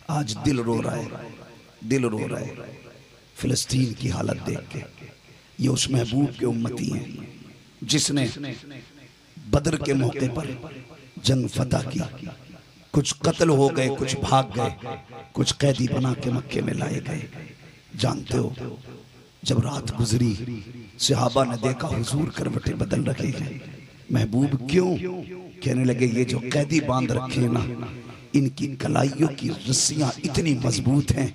आज दिल रो रहा है, दिल रो रहा है फिलिस्तीन की हालत देख के। ये उस महबूब के उम्मती हैं जिसने बदर के मौके पर जंग फतह की। कुछ कत्ल हो गए, कुछ भाग गए, कुछ कैदी बना के मक्के में लाए गए। जानते हो जब रात गुजरी सहाबा ने देखा हुजूर करवटें बदल रखे हैं। महबूब क्यों? कहने लगे ये जो कैदी बांध रखे हैं ना, इनकी कलाइयों की रस्सियां इतनी मजबूत हैं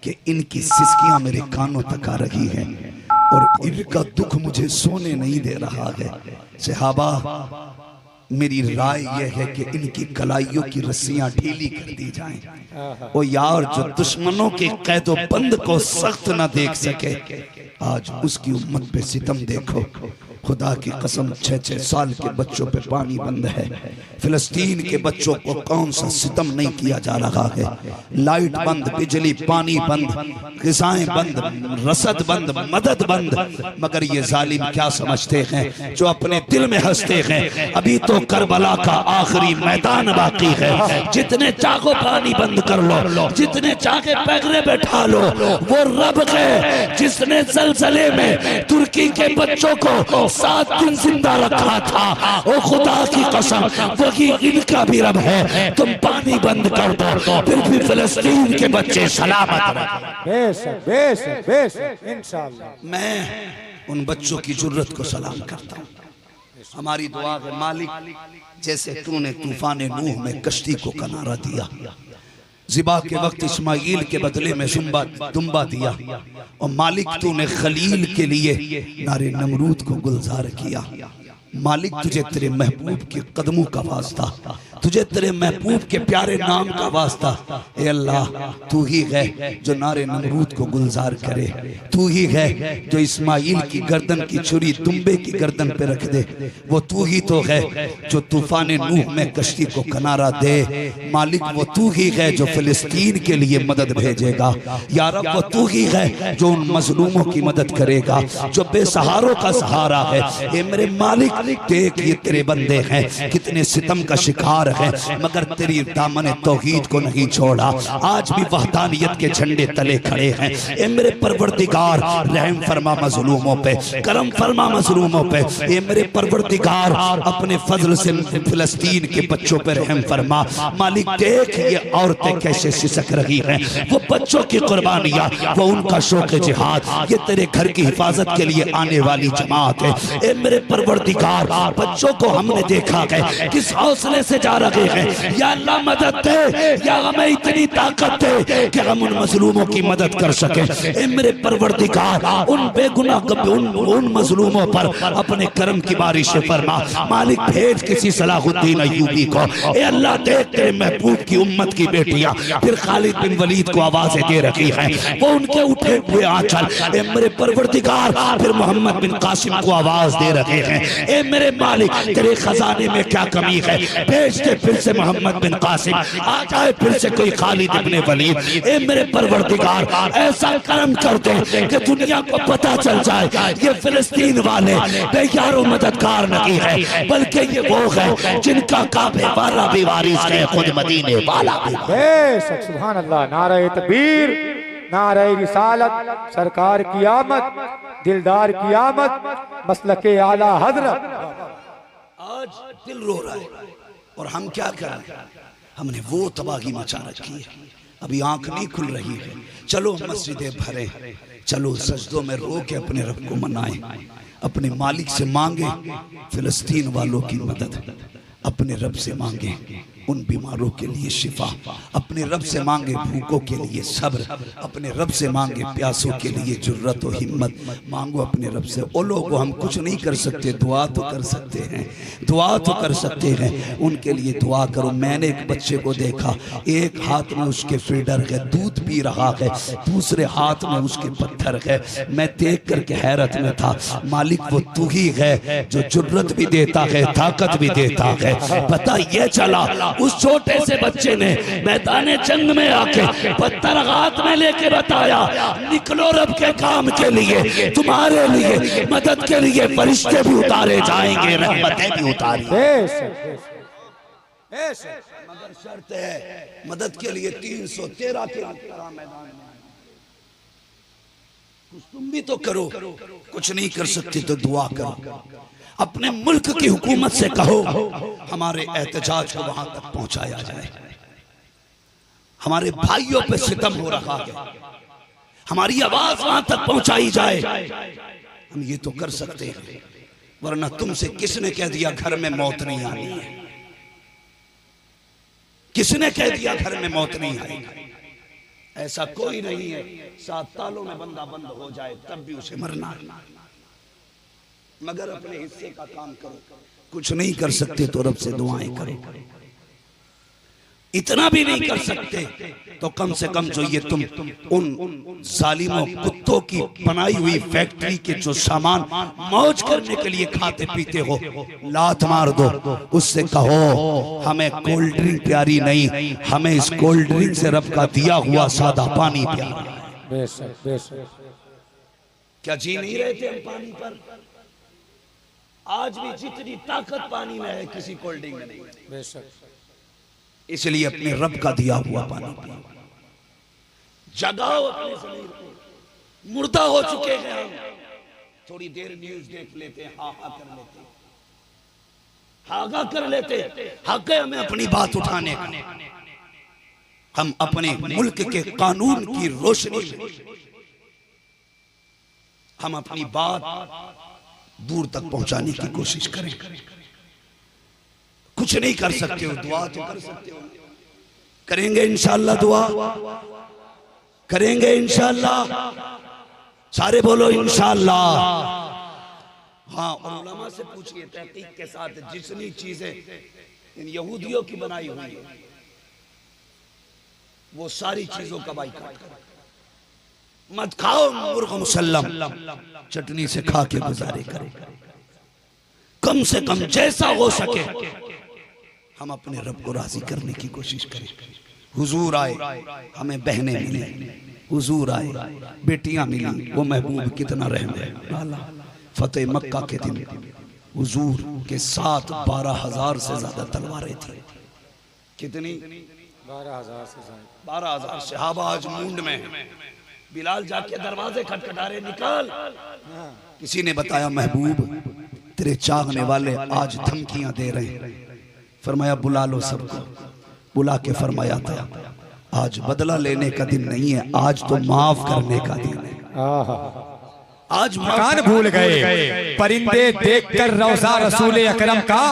कि इनकी सिसकियां मेरे कानों तक आ रही हैं और इनका दुख मुझे सोने नहीं दे रहा है। सहाबा मेरी राय यह है कि इनकी कलाइयों की रस्सियां ढीली कर दी जाएं। ओ यार, जो दुश्मनों के कैदो बंद को सख्त ना देख सके, आज उसकी उम्मत पे सितम देखो। खुदा की कसम 6-6 साल के बच्चों पे पानी बंद है। फिलिस्तीन के बच्चों को कौन सा सितम नहीं किया जा रहा है। लाइट बंद, बिजली पानी बंद, ग़िज़ाएं बंद, रसद बंद, मदद बंद। मगर ये जालिम क्या समझते हैं जो अपने दिल में हंसते हैं, अभी तो करबला का आखिरी मैदान बाकी है। जितने चाहो पानी बंद कर लो, जितने चाहे पैगरे बैठा लो, वो रब है जिसने ज़लज़ले में तुर्की के बच्चों को 7 दिन जिंदा रखा था। ओ खुदा की कसम, वही इनका भी रब है। तुम पानी बंद कर दो, फिर भी फिलिस्तीन के बच्चे सलामत रहे। इंशाअल्लाह मैं उन बच्चों की जुर्रत को सलाम करता हूँ। हमारी दुआ है मालिक, जैसे तूने तूफान नूह में कश्ती को किनारा दिया, ज़िबा के वक्त इस्माइल के बदले में दुम्बा दिया, और मालिक तूने खलील के लिए नारे नमरूद को गुलजार किया। मालिक तुझे तेरे महबूब के कदमों का वास्ता, तुझे तेरे महबूब के प्यारे नाम का वास्ता। ए अल्लाह, तू ही है जो नारे नमरूद को गुलजार करे। तू ही है जो इस्माइल की गर्दन की छुरी दुम्बे की गर्दन पे रख दे। वो तू ही तो है जो तूफान नूह में कश्ती को किनारा दे। मालिक वो तू ही है जो फिलिस्तीन के लिए मदद भेजेगा। या रब वो तू ही है जो उन मजलूमों की मदद करेगा, जो बेसहारों का सहारा है। ए मेरे मालिक, देख ये तेरे बंदे हैं, कितने सितम का शिकार है, मगर तेरी दामन तौहीद को नहीं छोड़ा। आज भी वहदानियत के झंडे तले खड़े हैं। ए मेरे परवरदिगार, रहम फरमा मजलूमों पे, करम फरमा मजलूमों पे। ए मेरे परवरदिगार, अपने फजल से फिलिस्तीन के बच्चों पे रहम फरमा। मालिक देख ये औरतें कैसे सिसक रही हैं, वो बच्चों की कुर्बानियां, वो उनका शौक जिहाद, ये तेरे घर की हिफाजत के लिए आने वाली जमात है। ए मेरे परवरदिगार, बच्चों को हमने देखा है किस हौसले से जा रहे हैं। या अल्लाह मदद दे, या हमें इतनी ताकत दे कि हम उन मजलूमों की मदद कर सके। ए मेरे परवरदिगार, उन बेगुनाह उन मजलूमों पर अपने करम की बारिश फरमा। मालिक भेज किसी सलाहुद्दीन अय्यूबी को। ए अल्लाह, देख तेरे महबूब की उम्मत की बेटियां फिर खालिद बिन वलीद को आवाजें दे रही हैं, वो उनके उठे हुए आंचल। ए मेरे परवरदिगार, फिर मोहम्मद बिन कासिम को आवाज दे रहे हैं। ए मेरे मालिक, तेरे खजाने में क्या कमी है, भेज दे फिर से मोहम्मद बिन कासिम, आ जाए फिर से कोई खालिद इब्ने वलीद। ए मेरे परवरदिगार, ऐसा करम कर दे कि दुनिया को पता चल जाए ये फिलिस्तीन वाले बेयारो मददगार नहीं है, बल्कि ये वो है जिनका काबे वाला भी वारिस है, खुद मदीने वाला भी। सुभान अल्लाह, नारे तकबीर, नारे रिसालत, सरकार की आमद, दिलदार की आमद, मसलके आला हजरत। आज दिल रो रहा है और हम क्या करें? हमने वो तबाही मचा रखी है, अभी आंख नहीं खुल रही है। चलो मस्जिदें भरे, चलो सजदों में रो के अपने रब को मनाएं, अपने मालिक से मांगे फिलिस्तीन वालों की मदद, अपने रब से मांगे उन बीमारों के लिए शिफा, अपने रब से मांगे भूखों के लिए सब्र, अपने रब से मांगे प्यासों के लिए जुर्रत और हिम्मत। मांगो अपने रब से। ओ लोगों, हम कुछ नहीं कर सकते, दुआ तो कर सकते हैं, दुआ तो कर सकते हैं। उनके लिए दुआ करो। मैंने एक बच्चे को देखा, एक हाथ में उसके फीडर है, दूध पी रहा है, दूसरे हाथ में उसके पत्थर है। मैं देख करके हैरत में था। मालिक वो तू ही है जो जुर्रत भी देता है, ताकत भी देता है। पता ये चला उस छोटे से बच्चे ने मैदान जंग में आके पत्थर हाथ में लेके बताया, निकलो रब के काम के लिए, तुम्हारे लिए मदद के लिए फरिश्ते भी उतारे जाएंगे, रहमतें भी उतारी। मगर शर्त है मदद के लिए 313 के मैदान में कुछ तुम भी तो करो। कुछ नहीं कर सकते तो दुआ करो। अपने मुल्क की हुकूमत से कहो हमारे एहतजाज को वहां तक पहुंचाया जाए। हमारे भाइयों पे सितम हो रहा है, हमारी आवाज वहां तक पहुंचाई जाए। हम ये तो कर सकते हैं, वरना तुमसे किसने कह दिया घर में मौत नहीं आनी है? किसने कह दिया घर में मौत नहीं आएगी? ऐसा कोई नहीं है। 7 तालों में बंदा बंद हो जाए तब भी उसे मरना। मगर अपने हिस्से का काम करो। कुछ नहीं कर सकते तो रब से दुआएं करो। इतना भी नहीं कर सकते तो कम से कम जो ये तुम उन जालिमों कुत्तों की बनाई हुई फैक्ट्री के जो सामान मौज करने के लिए खाते पीते हो, लात मार दो। उससे कहो हमें कोल्ड ड्रिंक प्यारी नहीं, हमें इस कोल्ड ड्रिंक से रब का दिया हुआ सादा पानी प्यारा है। बेशक बेशक। क्या जी नहीं रहे थे हम पानी पर? आज भी जितनी ताकत पानी में है किसी कोल्ड ड्रिंक में नहीं। बेशक। इसलिए अपने रब का दिया हुआ पानी पियो। जगाओ अपने शरीर को। मुर्दा हो चुके हैं हम। थोड़ी देर न्यूज देख लेते, हाहा कर लेते, हागा कर लेते। हक है हमें अपनी बात उठाने का। हम अपने मुल्क के कानून की रोशनी में हम अपनी बात दूर तक पहुंचाने की कोशिश करें। कुछ नहीं कर सकते हो, दुआ तो कर सकते हो। करेंगे इंशाअल्लाह, दुआ करेंगे इंशाअल्लाह। सारे बोलो इंशाअल्लाह। हाँ, और उलमा से पूछिए तहकीक के साथ जितनी चीजें इन यहूदियों की बनाई हुई है वो सारी चीजों का बाइकाट करो। मत खाओ मुर्ग मुसल्लम, चटनी से खा के गुजारे करो। कम से कम जैसा हो सके हम अपने रब को राजी करने की कोशिश करें। हुजूर आए, हमें बहनें मिली, हुजूर आए, बेटियां मिली। वो महबूब कितना रहम। फतेह मक्का के दिन हुजूर के साथ 12,000 से ज्यादा तलवारें थी। कितनी? 12,000 से ज्यादा। 12,000 सहाबा आज मूंड में है। बिलाल जाके दरवाजे खटखटा रहे, निकाल। किसी ने बताया महबूब तेरे चाहने वाले आज धमकियां दे रहे हैं। फरमाया बुला लो सबको। बुला के फरमाया था आज बदला लेने का दिन नहीं है, आज तो माफ करने का दिन है। आज मकान भूल गए, परिंदे देखकर रौज़ा रसूल अकरम का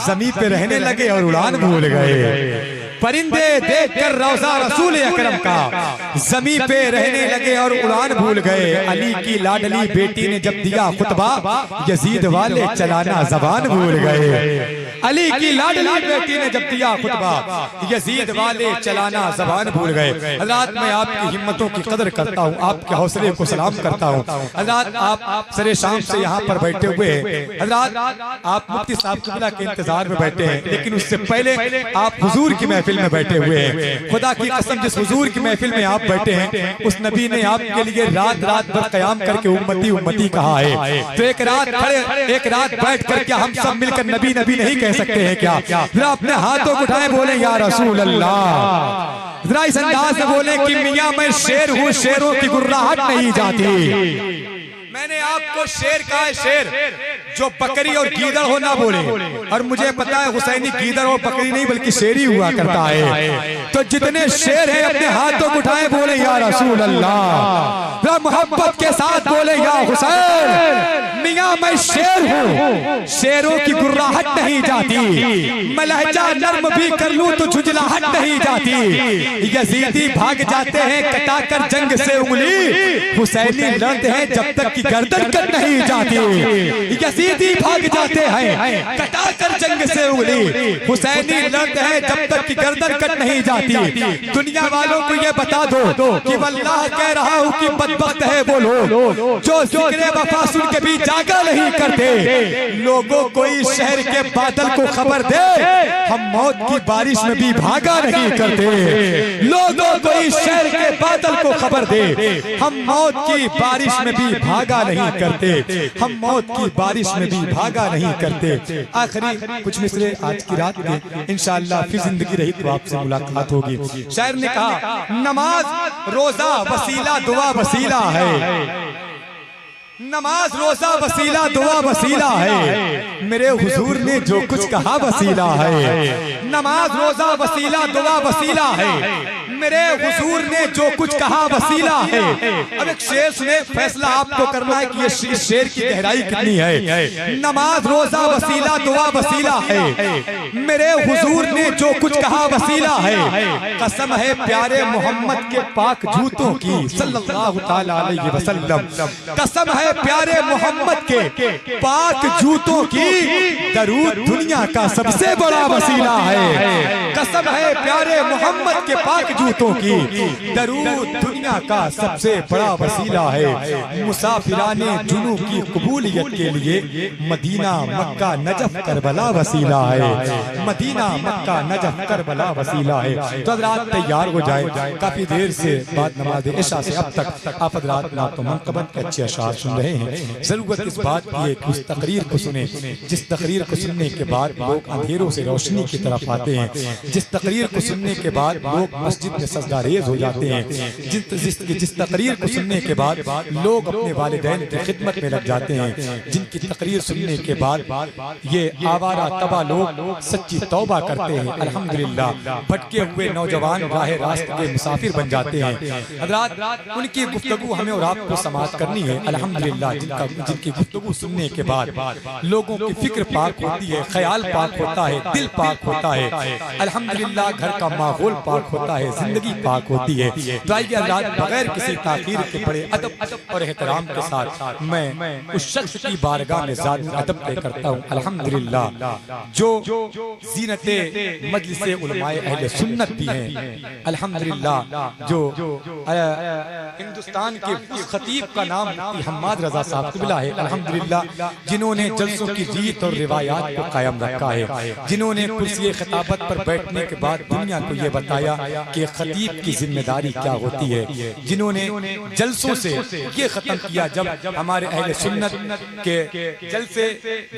जमीन पे रहने लगे और उड़ान भूल गए। परिंदे देखकर रौज़ा रसूल अकरम का जमीन पे रहने लगे और उड़ान भूल गए। अली की लाडली बेटी ने जब दिया खुतबा, यजीद वाले चलाना जबान भूल गए। अली की लाडली बेटी ने जब दिया खुतबा, यजीद वाले चलाना जबान भूल गए। हज़रात, मैं आपकी हिम्मतों की कदर करता हूँ, आपके हौसले को सलाम करता हूँ। हज़रात, आप सरे शाम से यहाँ पर बैठे हुए हैं। हज़रात, आप मुफ्ती साहब क़िबला के इंतजार में बैठे हैं, लेकिन उससे पहले आप हुजूर की महफिल में बैठे हुए हैं। खुदा की कसम, जिस हुजूर की महफिल में आप बैठे हैं उस नबी ने आपके लिए रात रात भर क़याम करके उम्मती उम्मती कहा है। तो एक रात खड़े, एक रात बैठ कर क्या हम सब मिलकर नबी नबी नहीं कह सकते हैं क्या? जरा अपने हाथों को उठाए, बोले या रसूल अल्लाह। जरा इस अंदाज से बोले कि मियां मैं शेर हूँ, शेरों की गुर्राहट नहीं जाती। मैंने आपको शेर कहा है, शेर जो बकरी और गीदड़ हो ना बोले। और मुझे पता है हुसैनी गीदड़ और बकरी नहीं बल्कि शेर ही हुआ करता है। तो जितने शेर हैं अपने हाथों को उठाए, बोले या रसूल अल्लाह। मोहब्बत के साथ बोले या हुसैन। मियां मैं शेर हूँ, शेरों की गुर्राहट नहीं जाती। मैं लहजा नर्म भी कर लूं तो झुंझलाहट नहीं जाती। यजीदी भाग जाते हैं कटाकर जंग से उंगली, हुसैनी लड़ते हैं जब तक की गर्दन कट नहीं जाती। यजीदी भाग जाते हैं कटाकर जंग से उंगली, हुसैनी लड़ते हैं जब तक की गर्दन कट नहीं जाती। दुनिया वालों को ये बता दो कि वल्लाह कह रहा हूँ कि बदबख्त है वो लोग जो जिक्र वफा सुन के भी जागा नहीं करते। लोगों को इस शहर के बादल को खबर दे, हम मौत की बारिश में भी भागा नहीं करते। लोगों को इस शहर के बादल को खबर दे, हम मौत की बारिश में भी भागा नहीं करते, हम मौत की बारिश में भी भागा नहीं करते। आखिरी कुछ मिसरे आज की रात के इंशाअल्लाह फिर जिंदगी रही तो आपसे मुलाकात होगी। शायर ने कहा, नमाज रोजा वसीला दुआ वसीला है, नमाज रोजा वसीला दुआ वसीला है, मेरे हुजूर ने जो कुछ कहा वसीला है। नमाज रोजा वसीला दुआ वसीला है, मेरे हुजूर ने जो कुछ कहा वसीला है। अब एक शेर सुने, फैसला आपको करना है कि ये शेर की गहराई कितनी है। नमाज रोजा वसीला दुआ वसीला है, मेरे हुजूर ने जो कुछ कहा वसीला है। कसम है प्यारे मोहम्मद के पाक जूतों की सल्लल्लाहु तआला अलैहि वसल्लम, कसम है प्यारे मोहम्मद के पाक जूतों की, दरूद दुनिया का सबसे बड़ा वसीला है। कसम है प्यारे मोहम्मद के पाक जूतों की, दरूद दुनिया का सबसे बड़ा वसीला है। मुसाफिराने जुनू की कबूलियत के लिए मदीना मक्का नजफ करबला वसीला है, मदीना मक्का नजफ करबला वसीला है। तो हज़रात तैयार हो जाए, काफी देर से बाद नमाज इशा से अब तक आप हज़रात नातो मनक़बत के अच्छे अशार सुन रहे हैं। जरूरत इस बात की है कि उस तकरीर को सुने, जिस तकरीर को सुनने के बाद लोग अंधेरों से रोशनी की तरफ आते हैं, जिस तकरीर को सुनने के बाद लोग मस्जिद में सजदा रेज हो जाते हैं, जिस तकरीर को सुनने के बाद लोग अपने वालिदैन की खिदमत में लग जाते हैं, जिनकी तकरीर सुनने के बाद ये आवारा तबा लोग सच्ची तौबा करते हैं। अल्हम्दुलिल्लाह भटके हुए नौजवान राह रास्त के मुसाफिर बन जाते हैं। हज़रात उनकी गुफ्तगू हमें और आपको समाअत करनी है। अल्हम्दुलिल्लाह जिनकी गुफ्तगू सुनने के बाद लोगों की फिक्र पाक होती है, ख्याल पाक होता है, दिल पाक होता है, अल्हम्दुलिल्लाह घर का माहौल पाक होता है, जिंदगी पाक होती है। तो आइए अल्लाह बगैर किसी ताखीर के बड़े अदब और एहतराम के साथ मैं उस शख्स की बारगाह में ज़ात अदब तय करता हूँ। अल्हम्दुलिल्लाह जो ज़ीनते मजलिसे उलमाए अहले सुन्नत भी हैं, अल्हम्दुलिल्लाह जो हिंदुस्तान के उस खतीब का नाम मुफ्ती हम्माद रजा साहब क़िबला है, अल्हम्दुलिल्लाह जिन्होंने जलसों की रीत और रिवायात को कायम रखा है, जिन्होंने कुर्सी खिताबत पर बैठने के बाद दुनिया को ये बताया कि खतीब की जिम्मेदारी क्या होती है, जिन्होंने जलसों से ये खत्म किया जब हमारे अहले सुन्नत के जलसे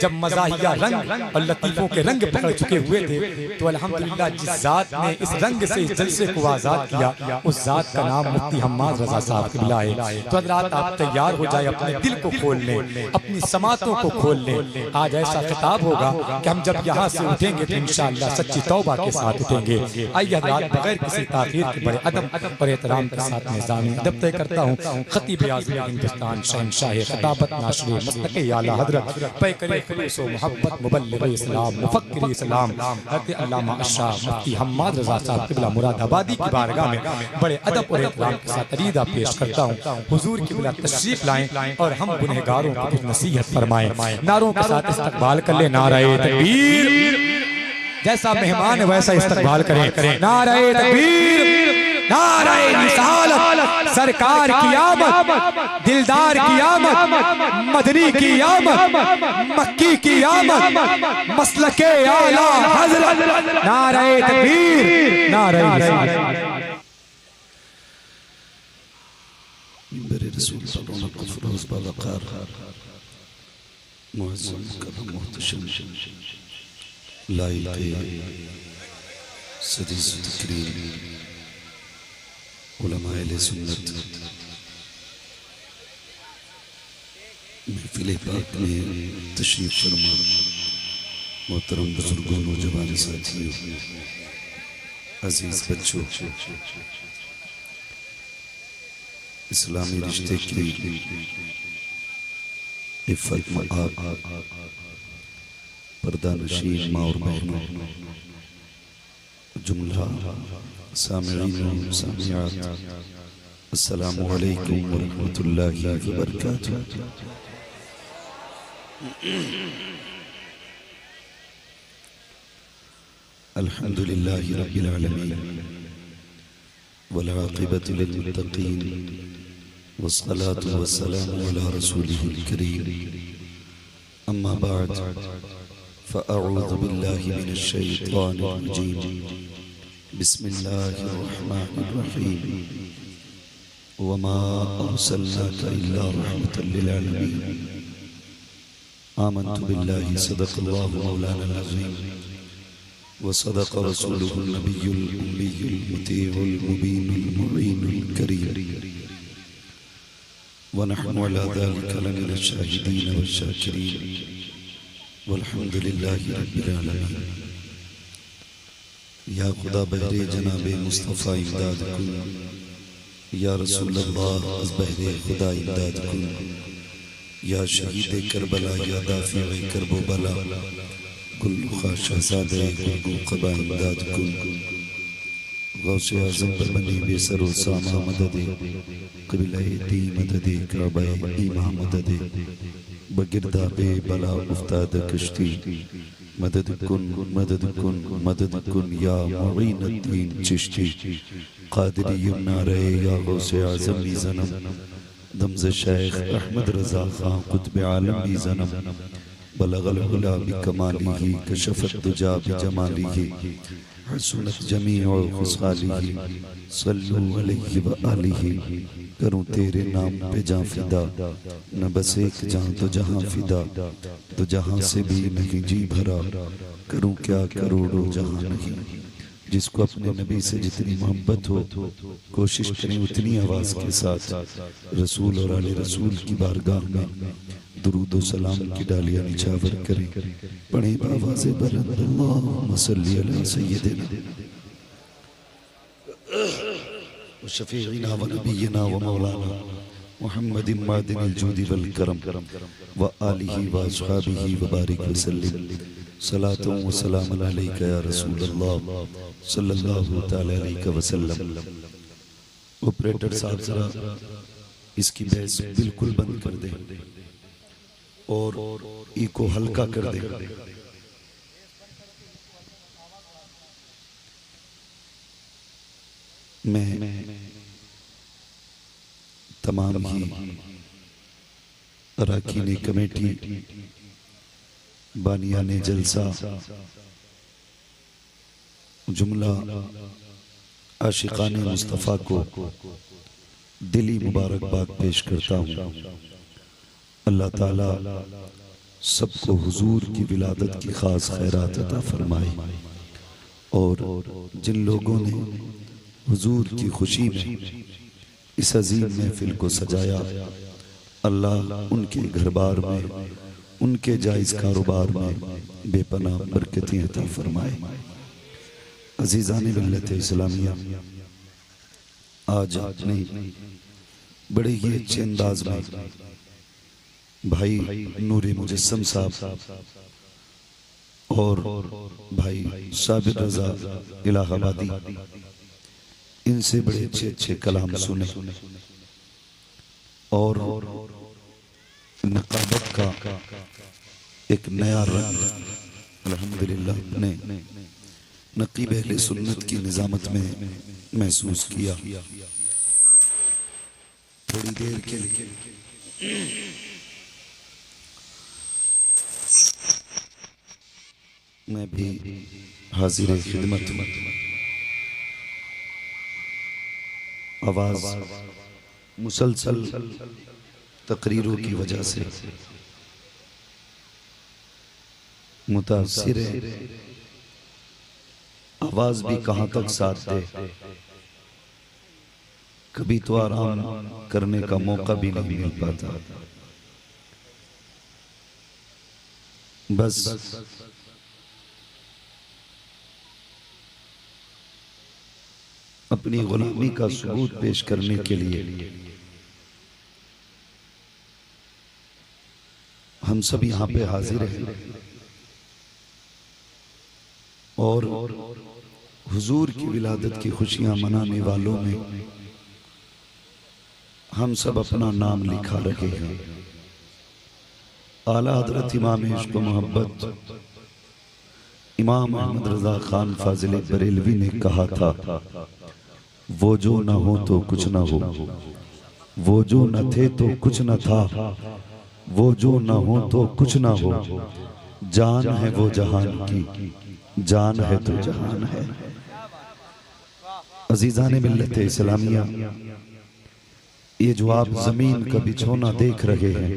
जब मज़ाहिया रंग और लतीफ़ों के रंग पकड़ चुके हुए थे, तो अल्हम्दुलिल्लाह जिस ज़ात ने इस रंग से इस जलसे को आज़ाद किया उस ज़ात का नाम मुफ्ती हम्माद रजा साहब क़िबला है। तो हज़रात आप तैयार हो जाए, अपने दिल को खोल लें, अपनी समातों को खोल लें। आज ऐसा खिताब होगा कि हम जब यहाँ से उठेंगे तो इंशाअल्लाह सच्ची तौबा के साथ उठेंगे। आइए हज़रात बगैर किसी ताख़ीर के बड़े अदब और एहतराम के साथ निज़ामी अदब तय करता हूँ। खतीब आज़म हिंदुस्तान शहंशाह खिताबत नाशरे मस्तके आला हज़रत पैकरे खुलूस व मोहब्बत मुबल्लिग़ इस्लाम मुफ़क्किर इस्लाम हज़रत अल्लामा अशराफ मुफ्ती हम्माद रज़ा साहब क़िबला मुरादाबादी की बारगाह में बड़े अदब और एहतराम के साथ अरीदा पेश करता हूँ। हुजूर की बिला तशरीफ लाएं और हम गुनहगारों को कुछ नसीहत फरमाएं। नारों के साथ इस्तकबाल कर ले, नारे तकबीर, जैसा मेहमान है वैसा इस्तकबाल करें। नारे तकबीर, नारे रिसालत, सरकार की आमद, दिलदार की आमद, मदनी की आमद, मक्की की आमद, मसलके आला हज़रत, नारे तकबीर, नारे रिसालत। मेरे रसूल सल्लल्लाहु अलैहि वसल्लम मुअज़्ज़म मुकर्रम मुहतशम लाइक़ सदीस तकरीम उलमाए अहले सुन्नत महफिल पाक में तशरीफ फरमा मोहतरम बुजुर्गों, नौजवान साथियों, अजीज बच्चों, इस्लामी रिश्ते की इफ़्फ़त मआब पर्दा नशीन माँ और बहनों, जुमला सामिईन व सामियात, अस्सलामु अलैकुम व रहमतुल्लाहि व बरकातुहू। अल्हम्दुलिल्लाहि रब्बिल आलमीन वल आक़िबतु लिल मुत्तक़ीन वस्सलातु वस्सलामु अला रसूलिहिल करीम। अम्मा बाद फ़अऊज़ु बिल्लाहि मिनश शैतानिर रजीम। बिस्मिल्लाहिर रहमानिर रहीम। वमा अर्सलनाका इल्ला रहमतल लिल आलमीन। आमन्तु बिल्लाहि सदक़ल्लाहु मौलाना अज़ीम व सदक़ रसूलुहुन नबियुल उम्मियुल मुतीउल मुबीनुल मुईनुल करीम व नहनु अला ज़ालिका लमिन शाहिदीन व शाकिरीन वल्हम्दुलिल्लाहि रब्बिल आलमीन। या खुदा बहरे जनाबे मुस्तफ़ा इमदाद कुन, या रसूल अल्लाह अज़ बहरे खुदा इमदाद कुन, या शहीद करबला या दाफ़िअ करबो बला, कुल्लु ख़ाशा सादे गुल क़बा इमदाद कुन। गौसे आज़म पर बनी बेसरो सामा मददे, क़िबले दी मददे, काबा ईमा मददे, बगिरदा बे बला उफ्ताद कश्ती, मदद कुन मदद कुन मदद कुन या मुईनुद्दीन चिश्ती। क़ादिरी यमुना रहे या गौसे आज़म भी ज़नम, दमज़ शेख अहमद रज़ा ख़ां क़ुत्ब आलम भी ज़नम। बलगल उला बिकमालिही कशफ़त दुजा बिजमालिही, हसनत जमीउ ख़ुसालिही, सल्लु अलैहि व आलिही। करूँ तेरे नाम पे जां फिदा, न बस एक जां तो जहां फिदा, तो जहां से भी नहीं जी भरा। करूँ क्या करोड़ों जहां नहीं। जिसको अपने नबी से जितनी मोहब्बत हो, कोशिश करें उतनी आवाज़ के साथ रसूल और आले रसूल की बारगाह में दुरूद व सलाम की डालियाँ निछावर करें। पढ़ें आवाज़ बुलंद अल्लाहुम्मा सल्ली अला सय्यिदिना व शफ़ीइना व नबिय्यिना व मौलाना मुहम्मदिन मादिनिल जूदि वल करम व आलिहि व अस्हाबिहि व बारिक व सल्लिम। सलातुं व सलामुन अलैका या रसूल अल्लाह सल्लल्लाहु तआला अलैहि वसल्लम। ऑपरेटर साहब जरा इसकी बहस बिल्कुल बंद कर दें और इको हल्का कर दें। मैं तमाम ही अरकान कमेटी, बानियाने जलसा, जुमला आशिकाने मुस्तफ़ा को दिली मुबारकबाद पेश करता हूँ। अल्लाह ताला सबको हुजूर की विलादत की खास खैरात अता फरमाए और जिन लोगों ने हुजूर की खुशी में इस अजीम महफिल को सजाया, अल्लाह उनके घर बार में, उनके जायज़ कारोबार में बेपनाह बरकतें अता फरमाए। अज़ीज़ाने मिल्लत इस्लामिया, आज आपने बड़े ही अच्छे अंदाज में भाई नूरे मुजस्सम साहब और भाई साबिर रज़ा इलाहाबादी, इनसे बड़े अच्छे अच्छे कलाम सुने और नक़ाबत का एक नया रंग अल्हम्दुलिल्लाह ने नक़ीब अहले सुन्नत की निज़ामत में महसूस किया। थोड़ी देर के लिए मैं भी हाजिर खिदमत में। आवाज़ मुसलसल तकरीरों की वजह से मुतासिर है। आवाज़ भी कहाँ तक साथ दे, कभी तो आराम करने का मौका भी नहीं मिल पाता। बस अपनी गुलामी का सबूत पेश करने के लिए हम सब यहाँ पे हाजिर हैं और हुजूर की विलादत की खुशियां मनाने वालों में हम सब अपना नाम लिखा रहे हैं। आला हज़रत इमाम इश्क़ व मोहब्बत इमाम अहमद रज़ा खान फाजिल बरेलवी ने कहा था, वो जो न हो तो कुछ न हो, वो जो न थे तो कुछ न था, वो जो न हो तो कुछ न हो, जान है वो जहान की, जान है तो जहान है। अजीज़ान मिल्लत इस्लामिया, ये जो आप जमीन का बिछोना देख रहे हैं,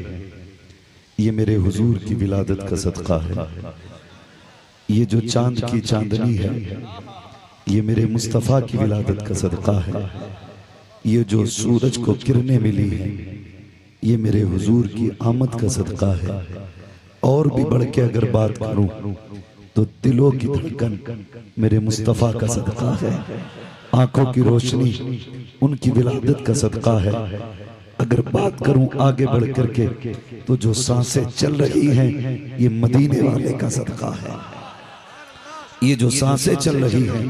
ये मेरे हुजूर की विलादत का सदका है। ये जो चांद की चांदनी है, ये मेरे मुस्तफ़ा की विलादत का सदका है। ये जो सूरज को किरणें मिली हैं, ये मेरे हुजूर की आमद का सदका है। और भी बढ़ के अगर बात करूं तो दिलों की धड़कन मेरे मुस्तफ़ा का सदका है। आंखों की रोशनी उनकी विलादत का सदका है। अगर बात करूं आगे बढ़ करके तो जो सांसें चल रही हैं, ये मदीने वाले का सदका है। ये जो सांसें चल रही हैं,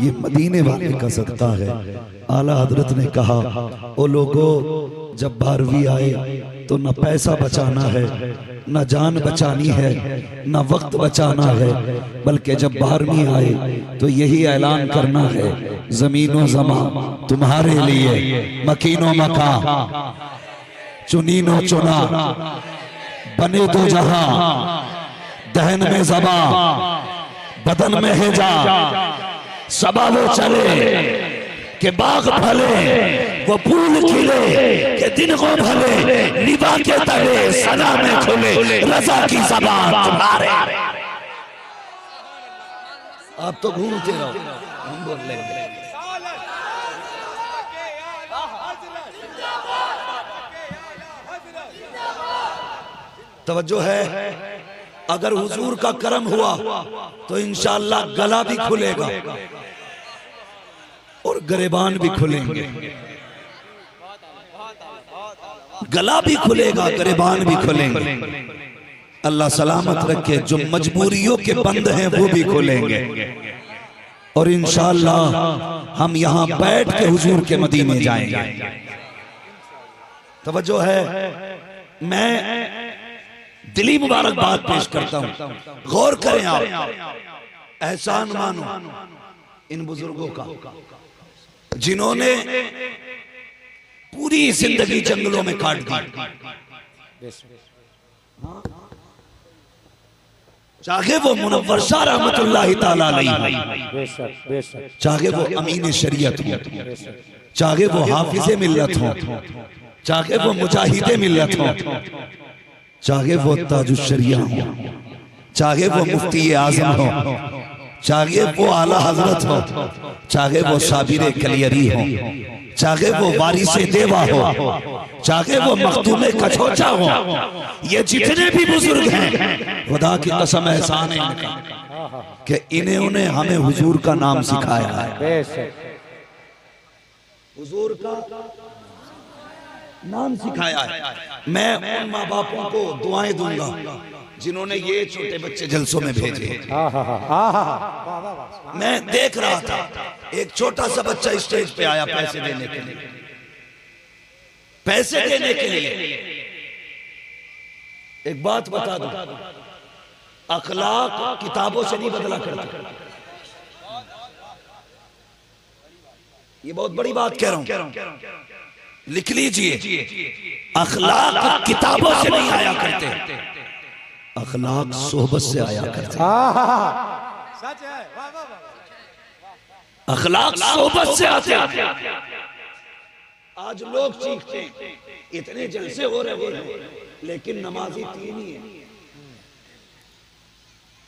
ये मदीने वाले का सदका है। आला हजरत ने कहा, ओ लोगों, जब 12वीं आए तो न पैसा बचाना है, न जान बचानी है, न वक्त बचाना है, बल्कि जब 12वीं आए तो यही ऐलान करना है, जमीनो जमा तुम्हारे लिए, मकीनो मका चुनीनो चुना, बने दो जहां, दहन में जबा बदन में हेजा, सबा वो चले के बाग फले, वो फूल खिले के दिन को भले, निभा के तले सदा में खुले, रजा की ज़बान तुम्हारे। आप तो घूमते रहो, हम बोल लेंगे। तवज्जो है, अगर हुजूर का करम हुआ तो इंशाअल्लाह गला भी खुलेगा और गिरेबान भी खुलेंगे। गला भी खुलेगा, गिरेबान भी खुलेंगे। अल्लाह सलामत रखे। जो मजबूरियों के बंद हैं वो भी खुलेंगे और इंशाअल्लाह हम यहां बैठ के हुजूर के मदीने जाएंगे। तवज्जो है, मैं दिली मुबारकबाद पेश करता हूं। गौर करें आप, एहसान मानो इन बुजुर्गों का जिन्होंने पूरी जिंदगी जंगलों में काट दी। चाहे वो मुनव्वर शाह रहमतुल्लाह ताला अलैह, चाहे वो अमीन शरीयत हो, चाहे वो हाफिज़े मिल्लत हो, चाहे वो मुजाहिदे मिल्लत हो, चाहे वो ताजुश शरिया हो, चाहे वो मुफ्ती आज़म हो, चाहे वो आला हजरत हो, चाहे वो साबिर कलियरी हो, चाहे वो वारिसे देवा हो, चाहे वो मखदूम कछोचा हो, ये जितने भी बुजुर्ग हैं, खुदा की कसम एहसान है इनका कि इन्होंने हमें हुजूर का नाम सिखाया है। हुजूर का नाम सिखाया है। मैं उन माँ बापों को दुआएं दूंगा जिन्होंने ये छोटे बच्चे जलसों में भेजे। मैं देख रहा था एक छोटा सा बच्चा स्टेज पे आया पैसे देने के लिए, पैसे देने के लिए। एक बात बता दूं, अखलाक किताबों से नहीं बदला करता। ये बहुत बड़ी बात कह रहा हूं, लिख लीजिए। अखलाक किताबों से नहीं आया करते, अखलाक सोहबत से आया करते। अखलाक सोहबत से आते। आज लोग चीखते हैं, इतने जलसे हो रहे हैं, लेकिन नमाजी 3 ही है।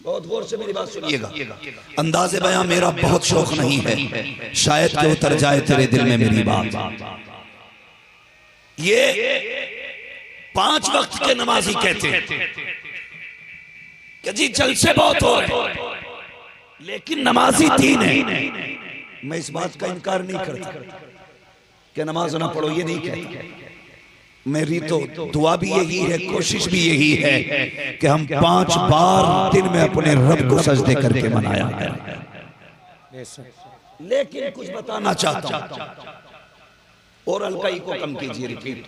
बहुत गौर से मेरी बात सुनिएगा। अंदाज़े बयां मेरा बहुत शौक नहीं है, शायद कि उतर जाए तेरे दिल में मेरी बात। ये 5 वक्त के नमाजी कहते हैं कि जी जलसे बहुत हो रहे, लेकिन नमाजी 3 है। मैं इस बात का इनकार नहीं करता कि नमाज ना पढ़ो, ये नहीं कहता। मेरी तो दुआ भी यही है, कोशिश भी यही है कि हम 5 बार दिन में अपने रब को सजदे करके मनाया करें। लेकिन कुछ बताना चाहता हूं, और अलकाई को कम कीजिए, रिपीट।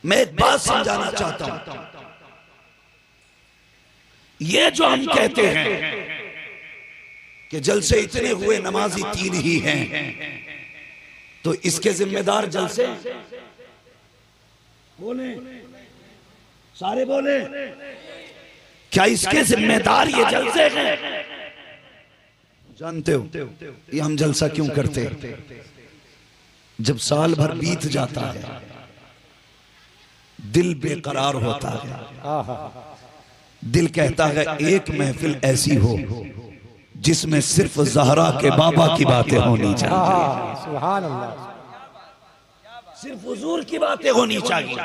मैं एक बात समझाना चाहता हूं, ये जो हम कहते हैं कि जलसे इतने हुए, नमाजी 3 ही हैं, तो इसके जिम्मेदार जलसे बोले, सारे बोले, क्या इसके जिम्मेदार ये जलसे हैं? जानते हो ये हम जलसा क्यों करते हैं? जब साल भर बीत जाता है दिल बेकरार होता है। दिल कहता है एक महफिल ऐसी हो जिसमें सिर्फ ज़हरा के बाबा की बातें होनी चाहिए, सुभान अल्लाह, सिर्फ हुजूर की बातें होनी चाहिए।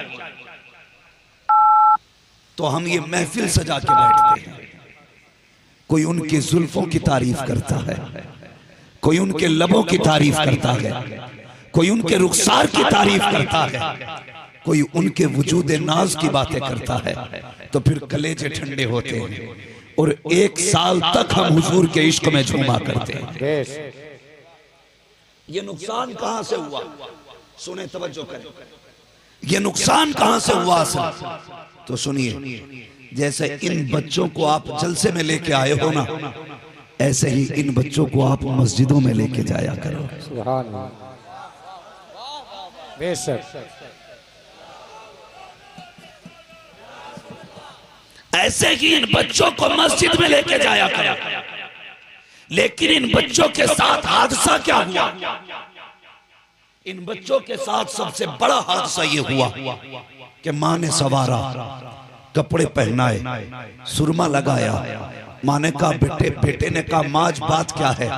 तो हम ये महफिल सजा के बैठते हैं। कोई उनकी जुल्फों की तारीफ करता है, कोई उनके लबों की तारीफ करता है, कोई उनके रुखसार की तारीफ करता है, कोई उनके वजूद नाज की बातें करता है। तो फिर कलेजे ठंडे होते हैं और एक साल तक हम हुजूर के इश्क में झूमा करते हैं। ये नुकसान कहां से हुआ? सुने, तवज्जो करें, ये नुकसान कहां से हुआ असल? तो सुनिए, जैसे इन बच्चों को आप जलसे में लेके आए हो ना, ऐसे ही इन बच्चों को आप मस्जिदों में लेके जाया करो। सुभान अल्लाह, बेशक, ऐसे ही इन बच्चों को मस्जिद में लेके जाया करो। लेकिन इन बच्चों के साथ हादसा क्या हुआ? इन बच्चों के साथ सबसे बड़ा हादसा ये हुआ कि माँ ने सवारा, कपड़े पहनाए, सुरमा लगाया। माँ ने कहा बेटे, बेटे ने कहा माँ आज बात क्या है?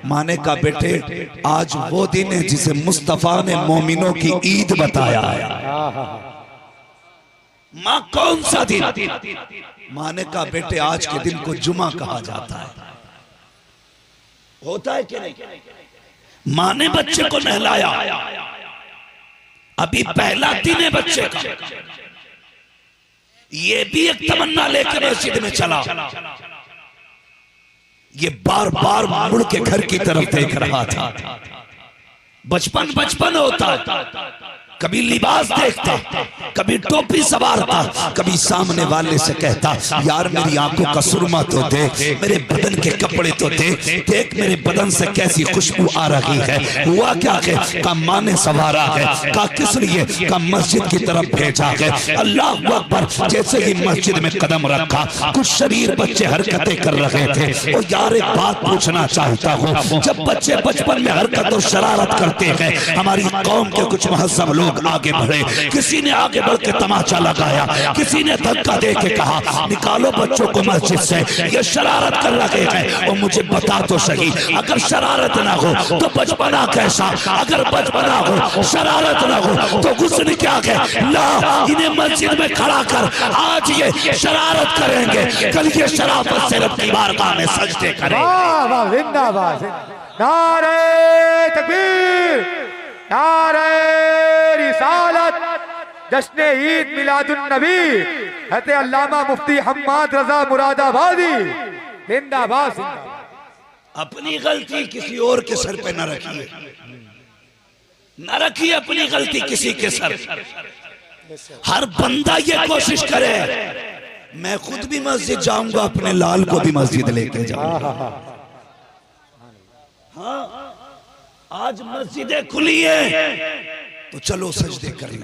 माँ ने कहा बेटे आज वो दिन है जिसे मुस्तफा ने मोमिनों की ईद बताया है। माँ कौन सा दिन? माँ ने कहा बेटे आज के दिन को जुमा कहा जाता है। होता है कि नहीं? माँ ने बच्चे को नहलाया, अभी पहला दिन है बच्चे का, ये भी एक तमन्ना लेकर मस्जिद में चला। ये बार बार मुड़ के घर की तरफ देख रहा था। बचपन बचपन होता, कभी लिबास देखता, कभी टोपी सवारता, कभी सामने वाले से कहता यार मेरी आंखों का सुरमा तो देख, मेरे बदन के कपड़े तो देख, देख मेरे बदन से कैसी खुशबू आ रही है। हुआ क्या है? का माँ ने सवारा है। का किस लिए? का मस्जिद की तरफ भेजा है। अल्लाह अकबर। जैसे ही मस्जिद में कदम रखा, कुछ शरीर बच्चे हरकतें कर रहे थे। और यार एक बात पूछना चाहता हूँ, जब बच्चे बचपन में हरकत और शरारत करते हैं, हमारी कौम के कुछ महज़ब लोग आगे बढ़े, किसी ने आगे बढ़ के तमाचा लगाया, किसी ने धक्का दे के कहा निकालो बच्चों को मस्जिद से, ये शरारत कर रहे हैं। और मुझे बता तो सही, अगर शरारत ना हो तो बचपना कैसा? अगर बचपना हो शरारत ना हो तो गुस्से क्या है? ला, इन्हें मस्जिद में खड़ा कर, आज ये शरारत करेंगे, कल ये शराफत से रब की बारगाह में सजदे करेंगे। वाह वाह, जिंदाबाद, नारे तकबीर, नारे रिसालत, जश्न ईद मिलादुन नबी, हज़रत अल्लामा मुफ्ती हम्माद रजा मुरादाबादी, जिंदाबाद। अपनी गलती किसी और के सर पे न रखिए, न रखिए अपनी गलती किसी के सर। हर बंदा ये कोशिश करे, मैं खुद भी मस्जिद जाऊंगा, अपने लाल को भी मस्जिद लेके जाऊंगा। हाँ, आज मस्जिदें खुली हैं तो चलो सजदे करें।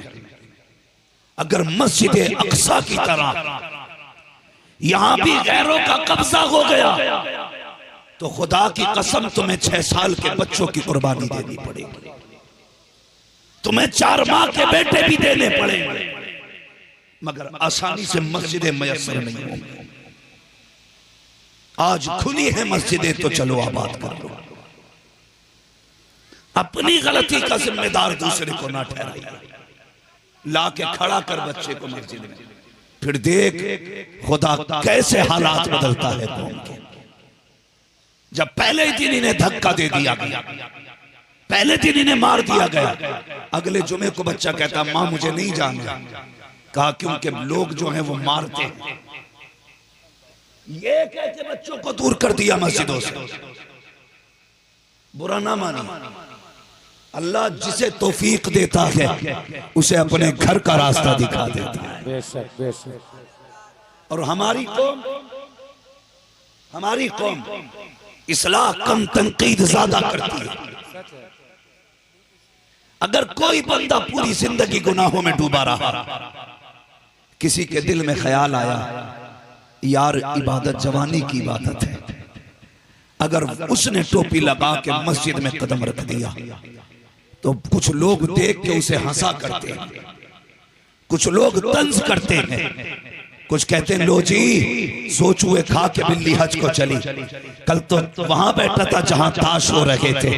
अगर मस्जिद अक्सा की तरह यहां भी गैरों का कब्जा हो गया तो खुदा की कसम तुम्हें 6 साल के बच्चों की कुर्बानी देनी पड़ेगी, तुम्हें 4 माह के बेटे भी देने पड़ेंगे, मगर आसानी से मस्जिदें मयस्सर नहीं होंगी। आज खुली है मस्जिदें तो चलो आबाद कर लो। अपनी गलती का जिम्मेदार दूसरे को ना ठहराइए। ला के खड़ा कर बच्चे को मस्जिद में, फिर देख खुदा कैसे हालात बदलता है कौम के। जब पहले दिन इन्हें धक्का दे दिया गया, पहले दिन इन्हें मार दिया गया, अगले जुमे को बच्चा कहता माँ मुझे नहीं जाना। कहा क्योंकि लोग जो हैं वो मारते हैं। ये कहते बच्चों को दूर कर दिया मस्जिदों से। बुरा ना मानी, अल्लाह जिसे तौफीक देता है उसे अपने घर का रास्ता दिखा देता है। बेशक बेशक। और हमारी कौम इस्लाह कम तनकीद ज्यादा करती है। अगर कोई बंदा पूरी जिंदगी गुनाहों में डूबा रहा, किसी के दिल में ख्याल आया यार इबादत जवानी की इबादत है, अगर उसने टोपी लगा के मस्जिद में कदम रख दिया तो कुछ लोग देख के उसे हंसा करते हैं, कुछ लोग तंज करते हैं, कुछ कहते हैं लो जी सोचुए खा के बिल्ली हज को चली। कल तो वहां बैठा था जहां ताश हो रहे थे,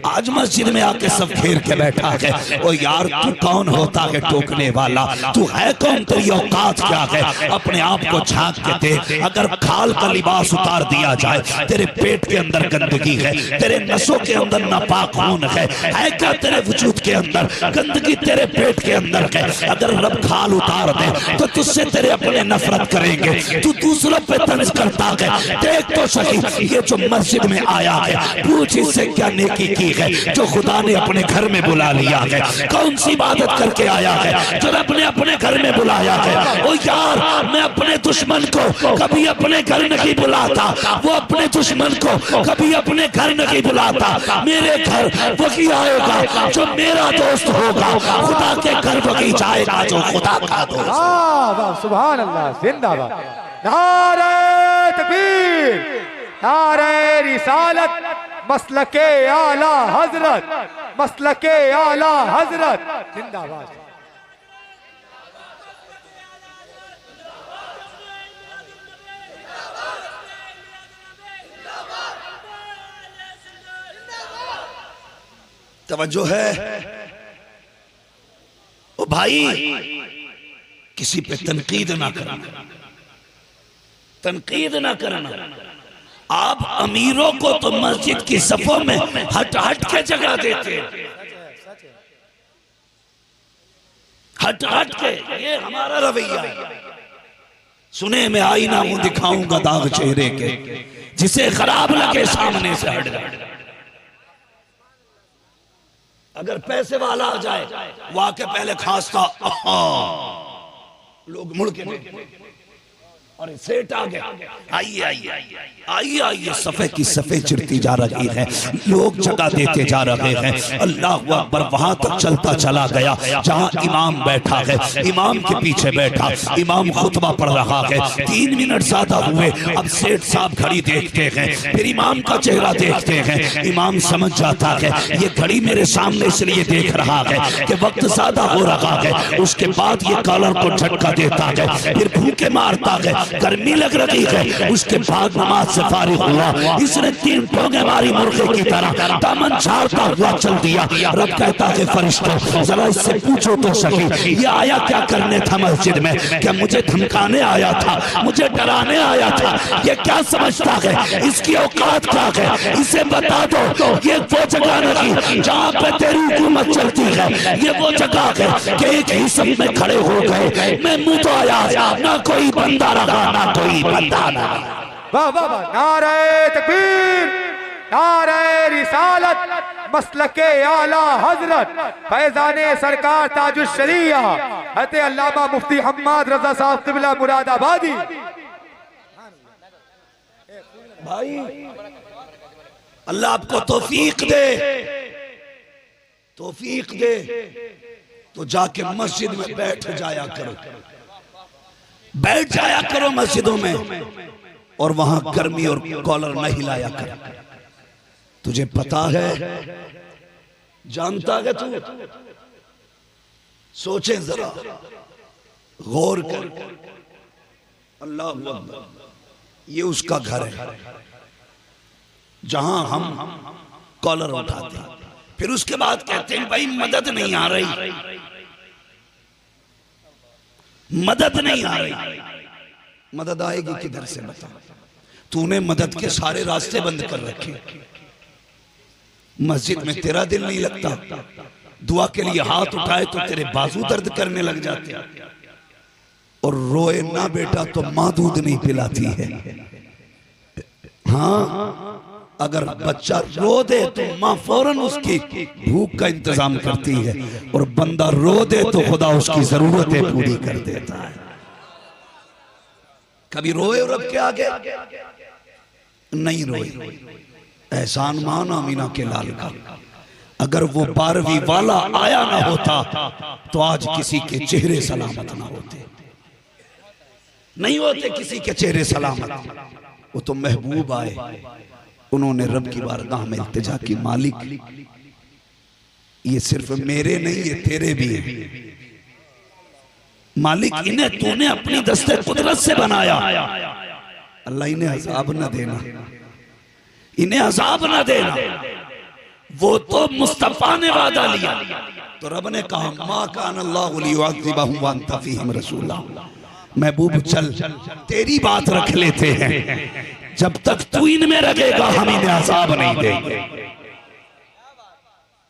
आज मस्जिद में आके सब घेर के बैठा है। ओ यार तू कौन होता है टोकने वाला, तू है कौन, तेरी औकात क्या है, अपने आप को झांक के देख। अगर खाल का लिबास उतार दिया जाए, तेरे पेट के अंदर गंदगी है, तेरे नसों के अंदर नापाक खून है क्या तेरे वजूद के अंदर गंदगी, तेरे पेट के अंदर है। अगर रब खाल उतार दे तो तुझसे तेरे अपने नफरत करेंगे, तू दूसरों पे तंज करता है। देख तो सही ये जो मस्जिद में आया है, पूछ इससे क्या नेकी की है जो खुदा ने अपने घर में बुला लिया है। कौन सी इबादत करके आया है जो रब ने अपने घर में बुलाया है। ओ यार मैं अपने दुश्मन को कभी अपने घर नहीं बुलाता, वो अपने दुश्मन को कभी अपने घर नहीं बुलाता। मेरे घर वही आएगा जो मेरा दोस्त होगा, खुदा के घर वही जाएगा जो खुदा का दोस्त। सुभान अल्लाह, जिंदाबाद। नारे तकबीर, नारे रिसालत, मसलके आला हजरत, मसलके आला हजरत, जिंदाबाद। तवज्जो है ओ भाई, किसी पे तनकीद ना करना, तनकीद ना करना। आप अमीरों को तो मस्जिद की सफों में हट हट के जगह देते, हट हट के। ये हमारा रवैया है। सुने में आईना मुंह दिखाऊंगा दाग चेहरे के, जिसे खराब लगे सामने से हट जाए। अगर पैसे वाला आ जाए वो आके पहले खांसता, लोग मुड़ के और सेठ आ गया, आइए आइए आइए आइए, सफे की सफे चिरती जा रही है, लोग जगह देते जा रहे हैं। अल्लाह अकबर। वहां तक चलता चला गया जहां इमाम बैठा है, इमाम के पीछे बैठा, इमाम खुतबा पढ़ रहा है। 3 मिनट ज्यादा हुए, अब सेठ साहब घड़ी देखते हैं, फिर इमाम का चेहरा देखते हैं। इमाम समझ जाता है ये घड़ी मेरे सामने इसलिए देख रहा है कि वक्त ज्यादा हो रहा है। उसके बाद ये कॉलर को झटका देता है, फिर भूखे मारता है, गर्मी लग रही है। उसके बाद नमाज से फारिग हुआ, इसने 3 ठोंगे मारी मुर्गे की तरह, दामन झाड़ता हुआ चल दिया। रब कहता है फरिश्तों जरा इससे पूछो तो सही ये आया क्या करने था मस्जिद में, क्या मुझे धमकाने आया था, मुझे डराने आया था, ये क्या समझता है, इसकी औकात क्या है, इसे बता दो। ये वो जगह नहीं जहाँ पे तेरी हुकूमत चलती है, ये वो जगह है कि एक ही सब में खड़े हो गए। मैं मुंह तो आया ना कोई बंदा रहा ना कोई बंदा ना। वाह वाह वाह, नारे तकबीर, नारे रिसालत, मसलके आला हजरत, फैजाने सरकार ताजुल शरीया हज़रत अल्लामा मुफ्ती हम्माद रजा साहब क़िबला मुरादाबादी। भाई अल्लाह आपको तौफीक दे, तौफीक दे तो जाके मस्जिद में बैठ जाया करो, बैठ जाया करो मस्जिदों में, और वहां गर्मी और कॉलर न हिलाया कर। तुझे पता है, जानता है तू, सोचे जरा, गौर कर। अल्लाह अकबर, ये उसका घर है जहां हम कॉलर उठाते हैं। फिर उसके बाद कहते हैं भाई मदद नहीं आ रही, मदद नहीं आ रही। मदद आएगी किधर से बता? तूने मदद के सारे रास्ते बंद कर रखे। मस्जिद में तेरा दिल नहीं लगता, दुआ के लिए हाथ उठाए तो तेरे बाजू दर्द करने लग जाते, और रोए ना बेटा तो माँ दूध नहीं पिलाती है। हाँ, अगर बच्चा रो दे तो माँ फौरन उसकी भूख का इंतजाम करती है, और बंदा रो दे तो खुदा उसकी जरूरतें पूरी कर देता है। कभी रोए रब के आगे? नहीं रोए। एहसान मान आमीना के लाल का। अगर वो 12वीं वाला आया ना होता तो आज किसी के चेहरे सलामत ना होते, नहीं होते किसी के चेहरे सलामत। वो तो महबूब आए, उन्होंने रब की बारगाह में इल्तिजा की, मालिक ये सिर्फ मेरे नहीं, ये तेरे भी हैं। मालिक इन्हें तूने अपनी दस्ते कुदरत से बनाया, अल्लाह इन्हें अजाब न देना, इन्हें अजाब न देना। वो तो मुस्तफा ने वादा लिया, तो रब ने कहा मा कान अल्लाहु लियुअज़्ज़िबहुम व अंत फ़ीहिम रसूला। महबूब चल तेरी बात रख लेते हैं, जब तक तू इनमें लगेगा हम इन्हें अजाब नहीं देंगे,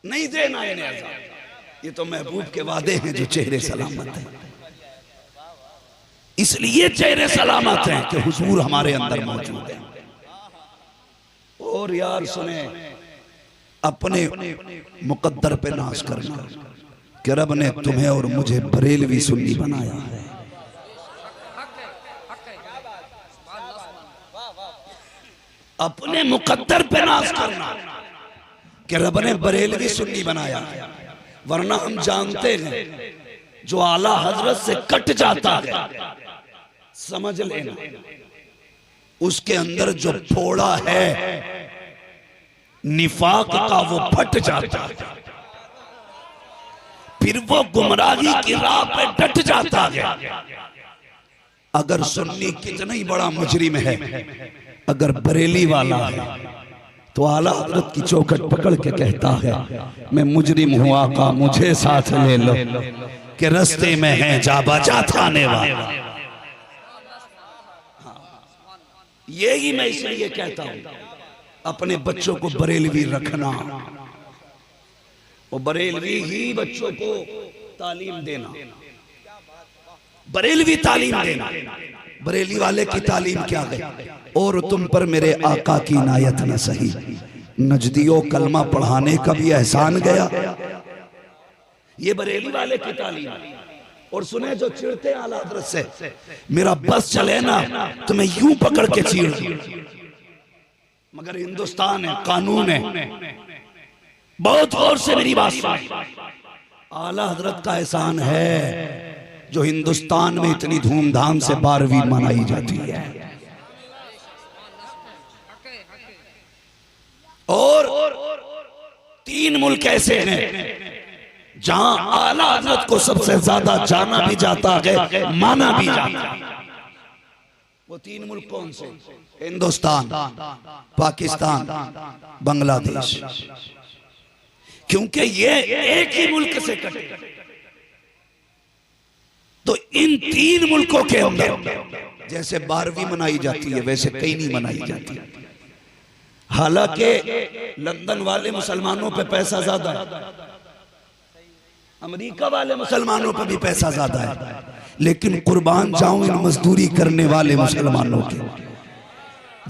नहीं देना इन्हें अजाब। ये तो महबूब के वादे हैं जो चेहरे सलामत हैं। इसलिए चेहरे सलामत हैं कि हुजूर हमारे अंदर मौजूद है। और यार सुने, अपने मुकद्दर पे नाज करना कि रब ने तुम्हें और मुझे बरेलवी सुन्नी बनाया है। अपने मुकद्दर पे नाज करना कि रब ने बरेलवी सुन्नी बनाया है। वरना हम जानते हैं जो आला हजरत से कट जाता है, समझ लेना उसके अंदर जो फोड़ा है निफाक का वो फट जाता है, फिर वो गुमराही की राह पे डट जाता है। अगर सुन्नी कितना ही बड़ा मुजरिम है, अगर बरेली वाला है तो आला हजरत की चौखट पकड़ के कहता है मैं मुजरिम हूं आका मुझे साथ ले लो, कि रास्ते में है जा बजा थाने वाला। यही मैं इसलिए कहता हूं अपने बच्चों को बरेलवी रखना, और बरेलवी ही बच्चों को तालीम देना, बरेलवी तालीम देना। बरेली वाले की तालीम क्या है? और तुम पर मेरे आका की इनायत न सही, नजदियों कलमा पढ़ाने का भी एहसान गया। ये बरेली वाले की तालीम। और सुने जो चिढ़ते आला हजरत से, मेरा बस चले ना तो मैं यूं पकड़ के चीड़ दूं, मगर हिंदुस्तान है, कानून है। बहुत गौर से मेरी बात सुन, आला हजरत का एहसान है जो हिंदुस्तान में इतनी धूमधाम से 12वीं मनाई जाती है। और 3 मुल्क ऐसे हैं जहां आला हजरत को सबसे ज्यादा जाना भी जाता है, माना भी जाता है। वो 3 मुल्क कौन से? हिंदुस्तान, पाकिस्तान, बांग्लादेश। क्योंकि ये एक ही मुल्क से कटे। तो इन 3 मुल्कों के अंदर जैसे 12वीं मनाई जाती है वैसे कहीं नहीं मनाई जाती। हालांकि लंदन वाले मुसलमानों पे पैसा ज्यादा है, अमेरिका वाले मुसलमानों पे भी पैसा ज्यादा है, लेकिन कुर्बान जाऊं इन मजदूरी करने वाले मुसलमानों के।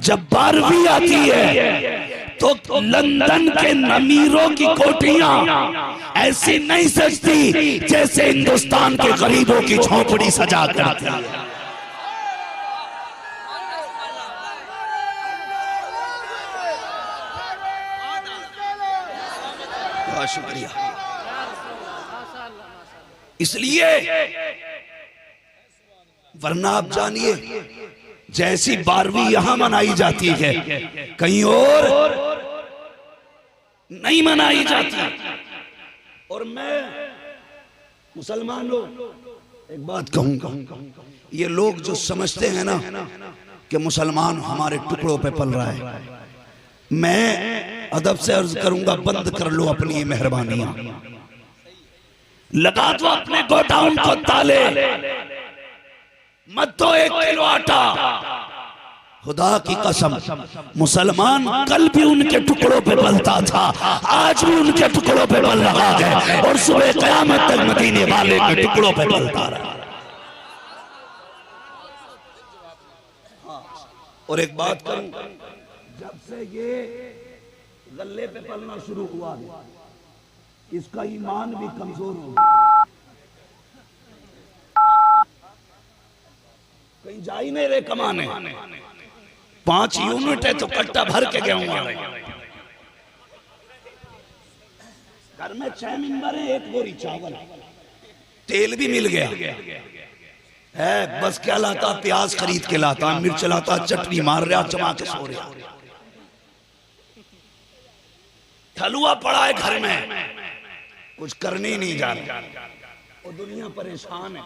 जब 12वीं आती है तो लंदन के अमीरों की कोठियां ऐसी नहीं सजती जैसे हिंदुस्तान के गरीबों की झोपड़ी सजा करती है। बहुत शुक्रिया। इसलिए वरना आप जानिए जैसी 12वीं यहां मनाई जाती है कहीं और नहीं मनाई जाती। और मैं मुसलमानों एक बात कहूंगा, ये लोग जो समझते हैं ना कि मुसलमान हमारे टुकड़ों पे पल रहा है, मैं अदब से अर्ज करूंगा बंद कर लो अपनी ये मेहरबानियां, लगा दो अपने गोडाउन को ताले, मत दो 1 किलो आटा। खुदा की कसम मुसलमान कल भी उनके टुकड़ों पे पलता था, आज भी उनके टुकड़ों पे पल रहा है और सुबह क़यामत तक मदीने वाले के टुकड़ों पे पलता रहा। और एक बात करूं, जब से ये गले पे पलना शुरू हुआ है इसका ईमान भी कमजोर हो गया, कहीं जा ही नहीं रहे कमाने। 5 यूनिट है तो कट्टा भर के गेहूं आ रहे हैं। घर में 6 मेंबर है, 1 बोरी चावल, तेल भी मिल गया है, बस क्या लाता, प्याज खरीद के लाता, मिर्च लाता, चटनी मार रहा, चमा के सो रहा। हलवा पड़ा है घर में, कुछ करने ही नहीं जा रहे और दुनिया परेशान है।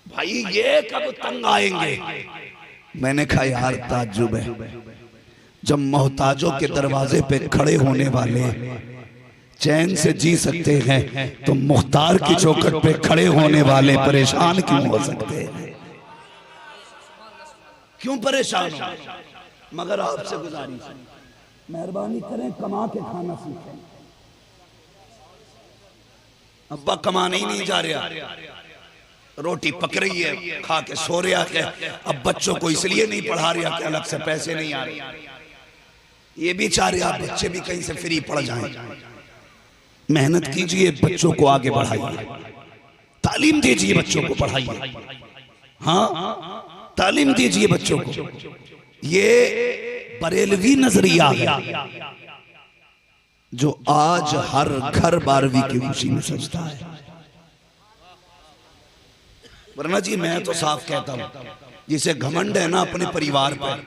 भाई ये कब तंग आएंगे? मैंने कहा यार ताज्जुब है, जब मोहताजों के दरवाजे पे खड़े होने वाले चैन से जी सकते हैं तो मुख्तार की चौखट पे खड़े होने वाले परेशान क्यों हो सकते हैं? क्यों परेशान हो? मगर आपसे गुजारिश है, मेहरबानी करें कमा के खाना सीखें। अब्बा कमाने ही नहीं जा रहा, रोटी पक रही है, खा के सो रहा है। अब बच्चों को इसलिए नहीं पढ़ा रहा कि अलग से पैसे नहीं आ रहे। ये भी चाह रहे आप बच्चे भी कहीं से फ्री पढ़ जाएं। मेहनत कीजिए, बच्चों को आगे बढ़ाइए, तालीम दीजिए, बच्चों को पढ़ाइए। हाँ, तालीम दीजिए बच्चों को। ये बरेलवी नजरिया है जो आज हर घर 12वीं की खुशी में सजता है। वरना जी मैं तो साफ कहता हूं, जिसे घमंड है ना अपने परिवार पर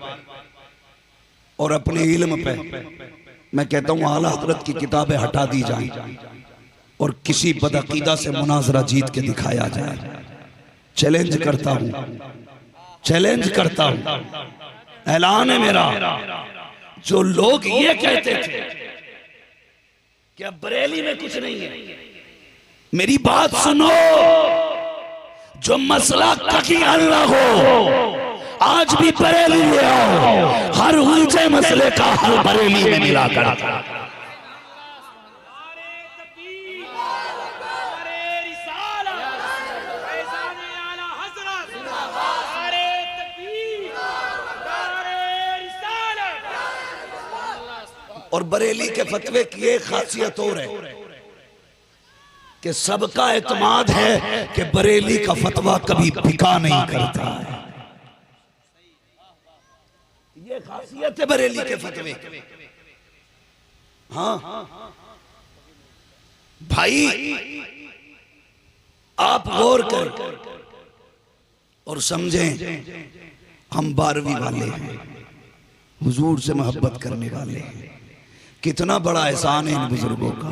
और अपने इल्म पे, मैं कहता हूं आला हजरत की किताबें हटा दी जाएं और किसी बदअकीदा से मुनाजरा जीत के दिखाया जाए। चैलेंज करता हूं, चैलेंज करता हूं, ऐलान है मेरा। जो लोग ये कहते थे कि अब बरेली में कुछ नहीं है, मेरी बात सुनो। जो मसला कहीं हल ना हो, आज भी बरेली ले आओ, हर ऊंचे मसले का हल बरेली में मिला कर। और बरेली के फतवे की एक खासियत और है कि सबका एतमाद है कि बरेली का फतवा कभी बिका नहीं करता है। ये खासियत है बरेली के फतवे। हाँ भाई, आप गौर कर और समझें, हम 12वीं वाले हैं, हुजूर से मोहब्बत करने वाले हैं। कितना बड़ा एहसान है इन बुजुर्गों का।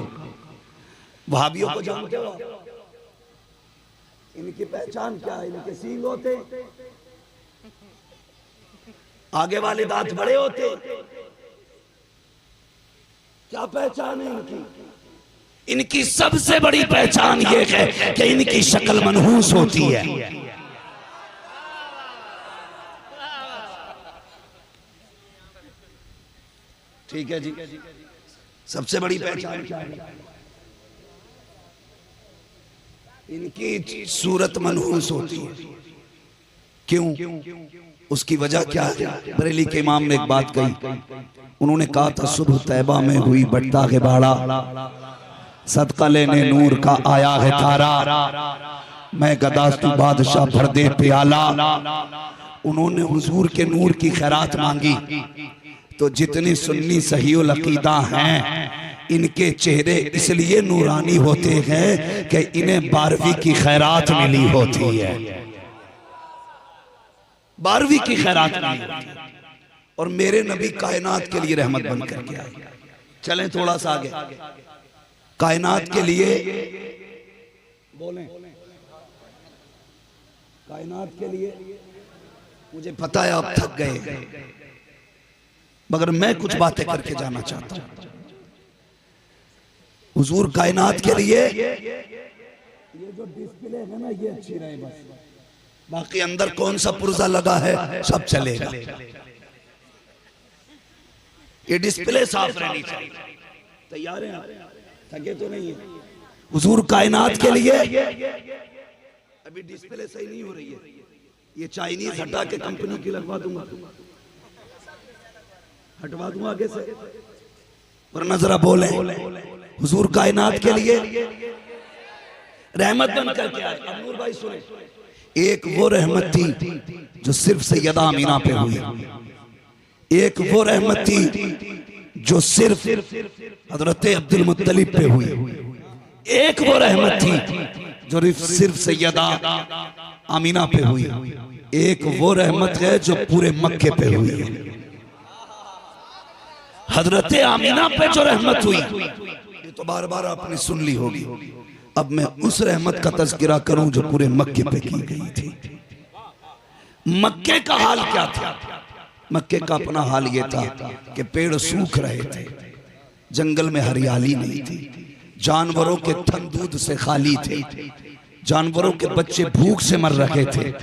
वहाबियों को जानते हो? इनकी पहचान क्या है? इनके सींग होते, आगे वाले दांत बड़े होते। क्या पहचान है इनकी? इनकी सबसे बड़ी पहचान ये है कि इनकी शक्ल मनहूस होती है। ठीक है जी, सबसे बड़ी पहचान क्या है? इनकी सूरत मनहूस होती है। क्यों? उसकी वजह क्या है? बरेली के इमाम ने एक बात कही, उन्होंने कहा था सुबह तैबा में हुई बट्टा के बाड़ा, सदका लेने नूर का आया है तारा, मैं गदास्तु बादशाह भर दे प्याला। उन्होंने हुजूर के नूर की खैरात मांगी तो जितनी सुन्नी सहीउल अकीदा हैं, इनके चेहरे इसलिए नूरानी होते हैं कि इन्हें 12वीं की खैरात मिली होती है। 12वीं की खैरात मिली होती है। और मेरे नबी कायनात के लिए रहमत बन करके आए। चलें थोड़ा सा आगे, कायनात के लिए बोलें, कायनात के लिए। मुझे पता है आप थक गए, मगर मैं कुछ बातें करके जाना चाहता हूं। हुजूर कायनात के लिए ये जो डिस्प्ले है ना, ये अच्छी रहे बस, बाकी अंदर कौन सा पुर्जा लगा है सब चलेगा। ये डिस्प्ले साफ रहनी चाहिए। तैयार हैं? थके तो नहीं है? हुजूर कायनात के लिए अभी डिस्प्ले सही नहीं हो रही है, ये चाइनीज हटा के कंपनी की लगवा दूंगा, हटवा दूंगा आगे से। वरना जरा बोले, हुजूर कायनात के लिए रहमत बन करके आए। अब नूर भाई सुने, एक वो रहमत थी जो सिर्फ सैयदा अमीना पे हुई, एक वो रहमत थी जो सिर्फ हजरत अब्दुल मुत्तलिब पे हुई, एक वो रहमत थी जो सिर्फ सैयदा अमीना पे हुई, एक वो रहमत है जो पूरे मक्के पे हुई है। हजरत आमीना पे जो रहमत हुई, तो बार बार आपने सुन ली होगी। अब मैं उस रहमत का तज़किरा करूं जो पूरे मक्के पे की गई थी। मक्के का हाल क्या था? मक्के का अपना हाल ये था कि पेड़ सूख रहे थे, जंगल में हरियाली नहीं थी, जानवरों के थन दूध से खाली थे, जानवरों के बच्चे भूख से मर रहे थे।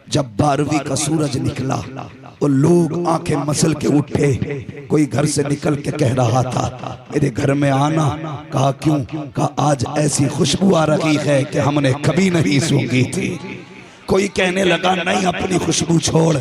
जब 12वीं का सूरज निकला और लोग आंखें मसल के उठे, कोई घर से निकल के कह रहा था मेरे घर में आना। कहा क्यों? कहा आज ऐसी खुशबू आ रही है कि हमने कभी नहीं सूंघी थी। कोई कहने लगा नहीं अपनी खुशबू छोड़,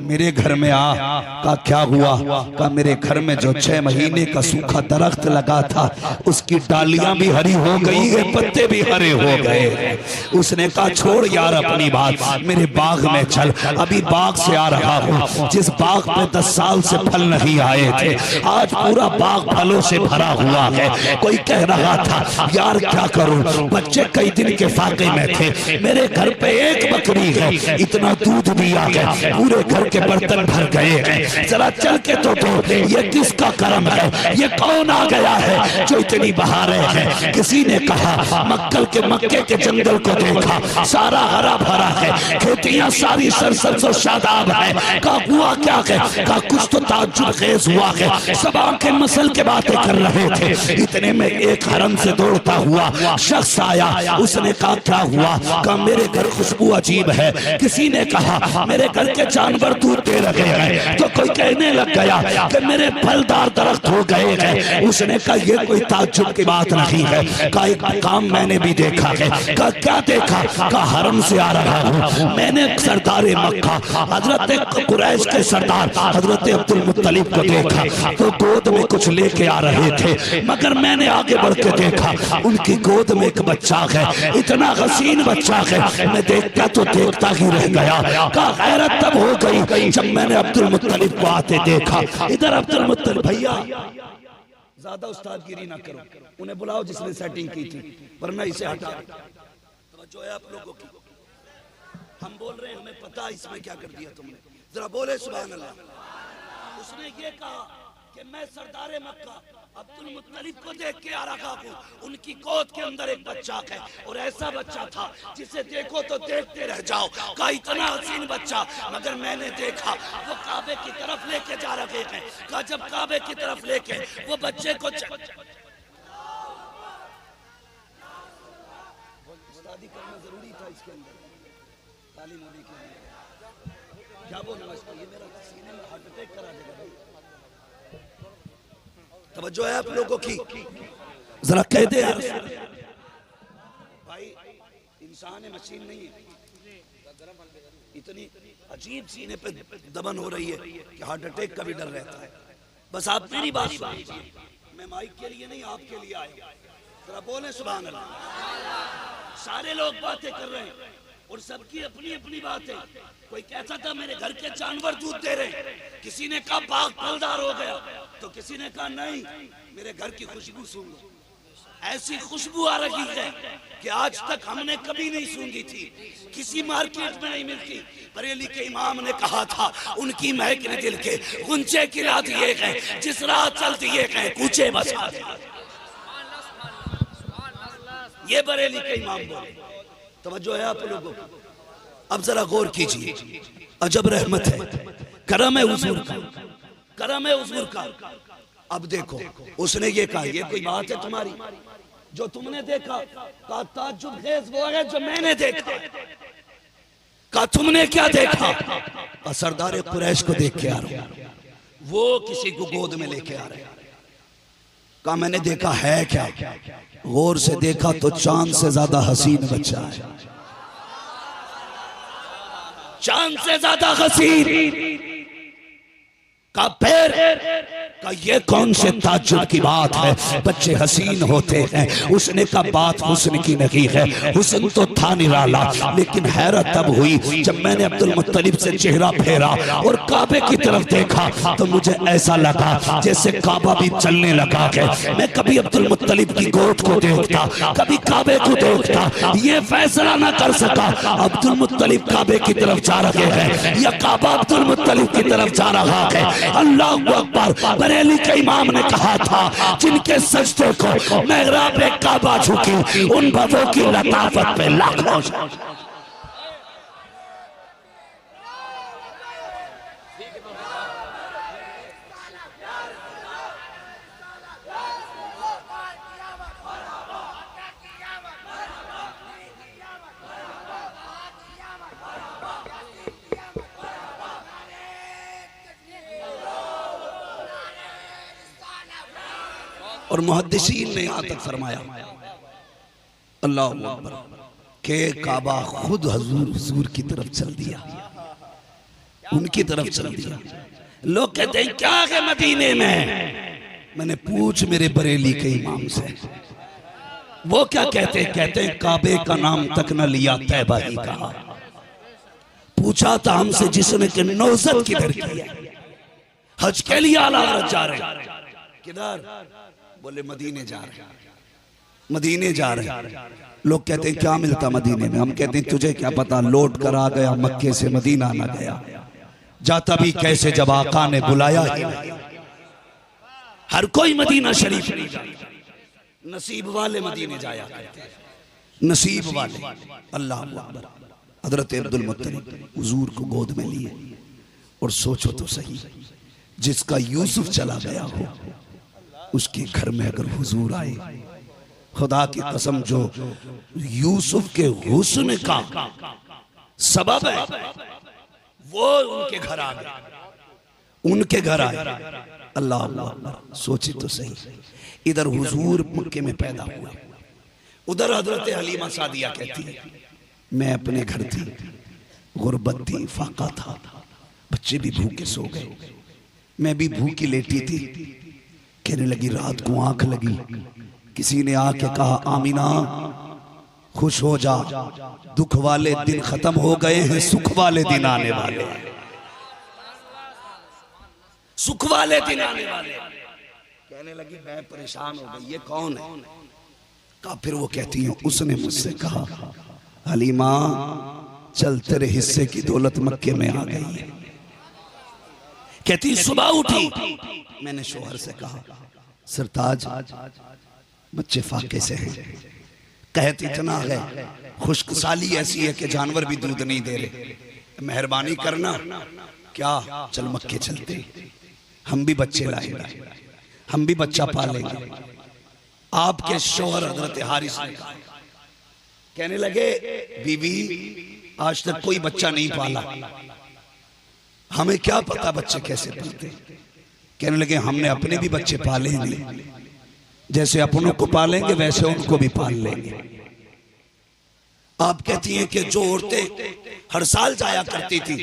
मेरे घर में आ। का क्या हुआ? का मेरे घर में जो 6 महीने का सूखा दरख्त लगा था उसकी डालियां भी हरी हो गई है, पत्ते भी हरे हो गए। उसने कहा छोड़ यार अपनी बात, मेरे बाग में चल। अभी बाग से आ रहा हूँ, जिस बाग पे 10 साल से फल नहीं आए थे आज पूरा बाग फलों से भरा हुआ है। कोई कह रहा था यार क्या करूं, बच्चे कई दिन के फाके में थे, मेरे घर पे एक बकरी है, इतना दूध दिया है, पूरे घर के बर्तन भर गए हैं, जरा चल के तो दो। ये किसका करम है? ये कौन आ गया है जो इतनी बहारें हैं? किसी ने कहा मक्के के जंगल को देखा, सारा हरा भरा है, खेतियां सारी सरसब्ज और शादाब है। का हुआ क्या है? का कुछ तो ताज्जुब खेज हुआ है। सब आंखें मसल के बातें कर रहे थे, इतने में एक हरम से दौड़ता हुआ शख्स आया। उसने कहा क्या हुआ? का मेरे घर खुशबू अजीब है। किसी ने कहा मेरे घर के जानवर दूध दे रहे हैं, तो कोई कहने लग गया कि मेरे फलदार दरख्त हो गए हैं। उसने कहा ये कोई ताज्जुब की बात नहीं है। का एक काम मैंने भी देखा है। का क्या देखा? का हरम से आ रहा हूँ, मैंने सरदार मक्का हजरत कुरैश के सरदार हजरत अब्दुल मुत्तलिब को देखा, तो गोद में कुछ लेके आ रहे थे, मगर मैंने आगे बढ़ के देखा उनकी गोद में एक बच्चा है, इतना हसीन बच्चा है, मैं देखता तो देखता ही रह गया। का गैरत तब हो गई जब मैंने अब्दुल मुत्तलिब को आते देखा। इधर अब्दुल मुत्तलिब भैया ज्यादा उस्तादगिरी ना करो, उन्हें बुलाओ जिसने सेटिंग की थी, वरना इसे हटा। तो जो है आप लोगों की, हम बोल रहे हैं हमें पता इसमें क्या कर दिया तुमने, जरा बोले सुभान अल्लाह। उसने ये कहा कि मैं सरदार मक्का अब्दुल मुत्तलिब को देख के आ रहा हूँ, उनकी गोद के अंदर एक बच्चा है, और ऐसा बच्चा था जिसे देखो तो देखते रह जाओ। का इतना हसीन बच्चा, मगर मैंने देखा वो काबे की तरफ लेके जा रहे हैं। का जब काबे की तरफ लेके वो बच्चे को शादी करना जरूरी था इसके अंदर, तालीम होने के लिए। क्या बोलूं इसको, ये मेरा सीने में हार्ट अटैक करा देगा। तवज्जो है आप लोगों की, जरा कह दे यार भाई, इंसान मशीन नहीं है। इतनी अजीब सीने पे दबन हो रही है कि हार्ट अटैक का भी डर रहता है। बस आप मेरी बात सुनिए, मैं माइक के लिए नहीं आपके लिए आया। जरा बोले सुभान अल्लाह। सारे लोग बातें कर रहे हैं और सबकी अपनी अपनी बात है। कोई कहता था मेरे घर के जानवर दूध दे रहे, किसी ने कहा बाग फलदार हो गया, तो किसी ने कहा नहीं मेरे घर की खुशबू सूंघ लो। ऐसी खुशबू आ रही है कि आज तक हमने कभी नहीं सूंघी थी, किसी मार्केट में नहीं मिलती। बरेली के इमाम ने कहा था उनकी महक ने दिल के गुंजे गिरा दिए गए, जिस राह चल दिए गए कूचे बसा दिए। ये बरेली के इमाम बोले। तवज्जो है आप लोगों को। अब जरा गौर कीजिए, अजब रहमत है, करम है हुजूर का, करम है हुजूर का। अब देखो उसने ये कहा ये कोई बात है तुम्हारी, जो तुमने देखा? का ताज्जुब खेज वो है जो मैंने देखा। का तुमने क्या देखा? का सरदार कुरैश को देख के आ रहा हूं, वो किसी को गोद में लेके आ रहे हैं। का मैंने देखा है क्या? गौर से देखा तो चांद से ज्यादा हसीन बच्चा है, चांद से ज्यादा हसीन। का पैर का ये कौन से ताज्जुब की बात है, बच्चे हसीन होते हैं। उसने कहा बात हुस्न की नहीं है, हुस्न तो था निराला, लेकिन हैरत तब हुई जब मैंने अब्दुल मुत्तलिब से चेहरा फेरा और काबे की तरफ देखा तो मुझे ऐसा लगा जैसे काबा भी चलने लगा है। मैं कभी अब्दुल मुत्तलिब की गोद को देखता, कभी काबे को देखता, ये फैसला ना कर सका अब्दुल मुत्तलिब काबे की तरफ जा रहे हैं या काबा अब्दुल मुत्तलिब की तरफ जा रहा है। अल्लाहू अकबर। बरेली के इमाम ने कहा था, जिनके सजदे को मेहराब काबा झुकी, उन भवों की लताफत पे लाखों। और मुहद्दिसीन ने यहाँ तक फरमाया अल्लाह अकबर के काबा खुद हुजूर की तरफ चल दिया, उनकी तरफ चल दिया। लोग कहते हैं क्या है मदीने में? मैंने पूछ मेरे बरेली के इमाम से, वो क्या कहते हैं? कहते हैं काबे का नाम तक न लिया, तैबा ही कहा। पूछा था हमसे जिसने कि नौजत किधर की है, हज के लिए आला जा रहे, किधर? बोले मदीने जा रहे, मदीने जा रहे। लोग कहते हैं क्या मिलता मदीने में? हम कहते हैं तुझे क्या पता, लौट कर आ गया मक्के से मदीना ना गया, जाता भी कैसे जब आका ने बुलाया ही नहीं। हर कोई मदीना शरीफ नहीं जाता, नसीब वाले मदीने जाया करते हैं, नसीब वाले। अल्लाह अकबर। हजरत अब्दुल मुत्तलिब हुजूर को गोद में लिए, और सोचो तो सही, जिसका यूसुफ चला गया हो उसके घर में अगर हुजूर आए, खुदा की कसम जो यूसुफ के हुस्न का सबब है वो उनके घर आ गया, उनके घर आए। अल्लाह अल्लाह। सोची तो सही, इधर हुजूर मक्के में पैदा हुआ, उधर हजरत हलीमा सादिया कहती है मैं अपने घर थी, गुर्बत थी, फाका था, बच्चे भी भूखे सो गए, मैं भी भूखी लेटी थी। कहने लगी रात को आंख लगी, किसी ने आके कहा आमीना खुश हो जा, दुख वाले दिन खत्म हो गए हैं, सुख वाले दिन आने वाले, सुख वाले दिन आने वाले। कहने लगी मैं परेशान हो गई, ये कौन है? कहा फिर वो कहती है उसने मुझसे कहा हलीमा चल तेरे हिस्से की दौलत मक्के में आ गई है। कहती सुबह उठी, मैंने शोहर से कहा सरताज बच्चे फाके से हैं, कहती इतना है, खुश्क साली ऐसी है कि जानवर भी दूध नहीं दे रहे, मेहरबानी करना, क्या चल मक्के चलते, हम भी बच्चे लाएंगे, हम भी बच्चा पालेंगे। आपके शोहर हजरत हारिस ने कहा, कहने लगे बीवी आज तक कोई बच्चा नहीं पाला, हमें क्या पता बच्चे कैसे पलते। कहने लगे हमने अपने भी बच्चे पाले नहीं, जैसे अपनों को पालेंगे वैसे उनको भी पाल लेंगे। आप कहती हैं कि जो औरतें हर साल जाया करती थी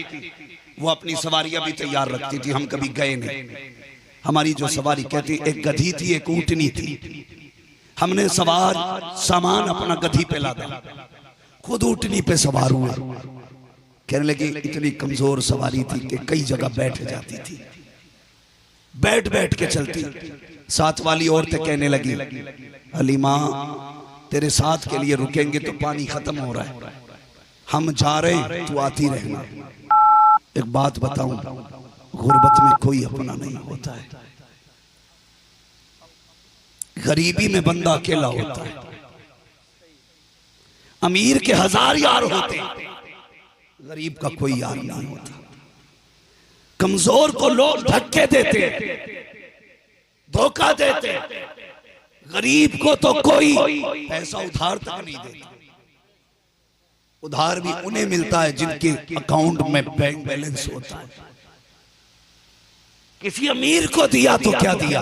वो अपनी सवारियां भी तैयार रखती थी, हम कभी गए नहीं। हमारी जो सवारी कहती एक गधी थी एक ऊंटनी थी, हमने सवार सामान अपना गधी पे लादा, खुद ऊंटनी पे सवार हुए। कहने लगी इतनी कमजोर सवारी थी कि कई जगह बैठ जाती थी, बैठ बैठ के चलती। साथ वाली औरतें कहने लगी हलीमा तेरे साथ के लिए रुकेंगे तो पानी खत्म हो रहा है, हम जा रहे तू आती रहना। एक बात बताऊं, गुर्बत में कोई अपना नहीं होता है, गरीबी में बंदा अकेला होता है, अमीर के हजार यार होते हैं, गरीब का कोई यार नहीं होता। कमजोर को लोग धक्के देते, धोखा देते, गरीब को तो कोई पैसा उधार तक नहीं देता। उधार भी उन्हें मिलता है जिनके अकाउंट में बैंक बैलेंस होता है। किसी अमीर को दिया तो क्या दिया,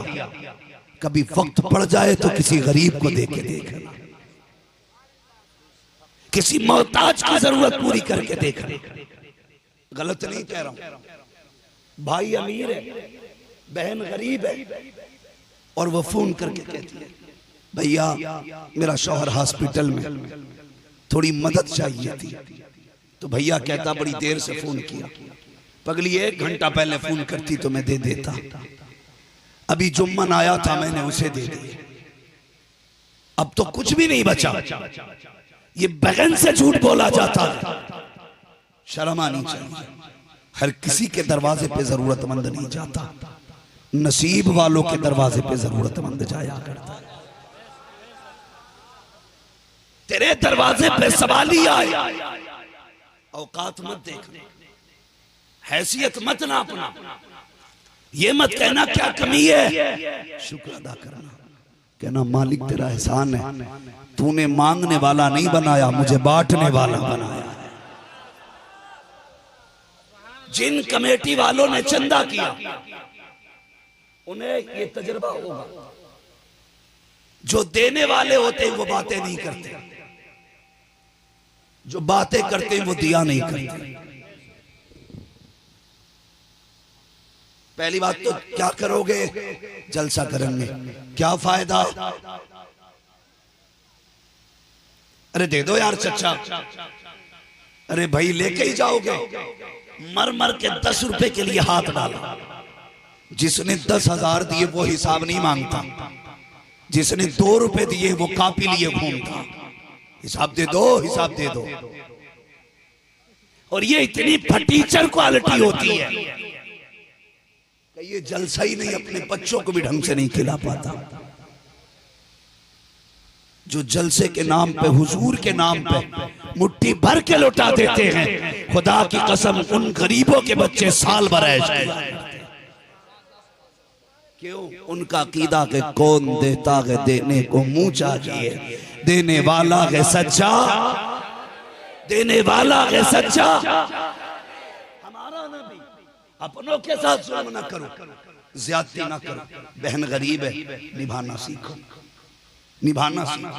कभी वक्त पड़ जाए तो किसी गरीब को देके देखना, किसी मोहताज की जरूरत पूरी करके देखना। गलत नहीं कह रहा हूं, भाई अमीर है बहन गरीब है और वो फोन करके कहती है भैया मेरा शौहर हॉस्पिटल में, थोड़ी मदद चाहिए थी। तो भैया कहता बड़ी देर से फोन किया, पगली 1 घंटा पहले फोन करती तो मैं दे देता, अभी जुम्मन आया था मैंने उसे दे दिए, अब तो कुछ भी नहीं बचा। ये बहन से झूठ बोला जाता है, शर्म आनी चाहिए। हर किसी के दरवाजे पे जरूरतमंद नहीं जाता, नसीब वालों के दरवाजे पे जरूरतमंद जाया करता है। तेरे दरवाजे पे सवाली आए, औकात मत देखना, हैसियत मत नापना, ये मत कहना क्या कमी है, शुक्र अदा करना, कहना मालिक तेरा एहसान है, तूने मांगने वाला नहीं बनाया, मुझे बांटने वाला बनाया। जिन कमेटी वालों ने चंदा किया उन्हें ये तजुर्बा होगा, जो देने वाले होते हैं वो बातें नहीं करते, जो बातें करते हैं वो दिया नहीं करते। पहली बात तो क्या करोगे, जलसा करेंगे, क्या फायदा, अरे दे दो यार चचा, अरे भाई लेके ही जाओगे, मर मर के 10 रुपए के लिए हाथ डाला। जिसने 10,000 दिए वो हिसाब नहीं मांगता, जिसने 2 रुपए दिए वो कापी लिए घूमता, हिसाब दे दो, हिसाब दे दो। और ये इतनी फटीचर क्वालिटी होती है कि ये जलसा ही नहीं, अपने बच्चों को भी ढंग से नहीं खिला पाता। जो जलसे के नाम पे, हुजूर के नाम पे मुट्ठी भर के लौटा देते हैं, खुदा की कसम उन गरीबों के बच्चे साल भर ऐश किया। क्यों? उनका कीदा के कौन देता है देने को मुंह चाहिए, देने वाला है सच्चा, देने वाला है सच्चा। हमारा नबी अपनों के साथ जुल्म ना करो, ज्यादती ना करो, बहन गरीब है, निभाना सीखो, निभाना सीखो।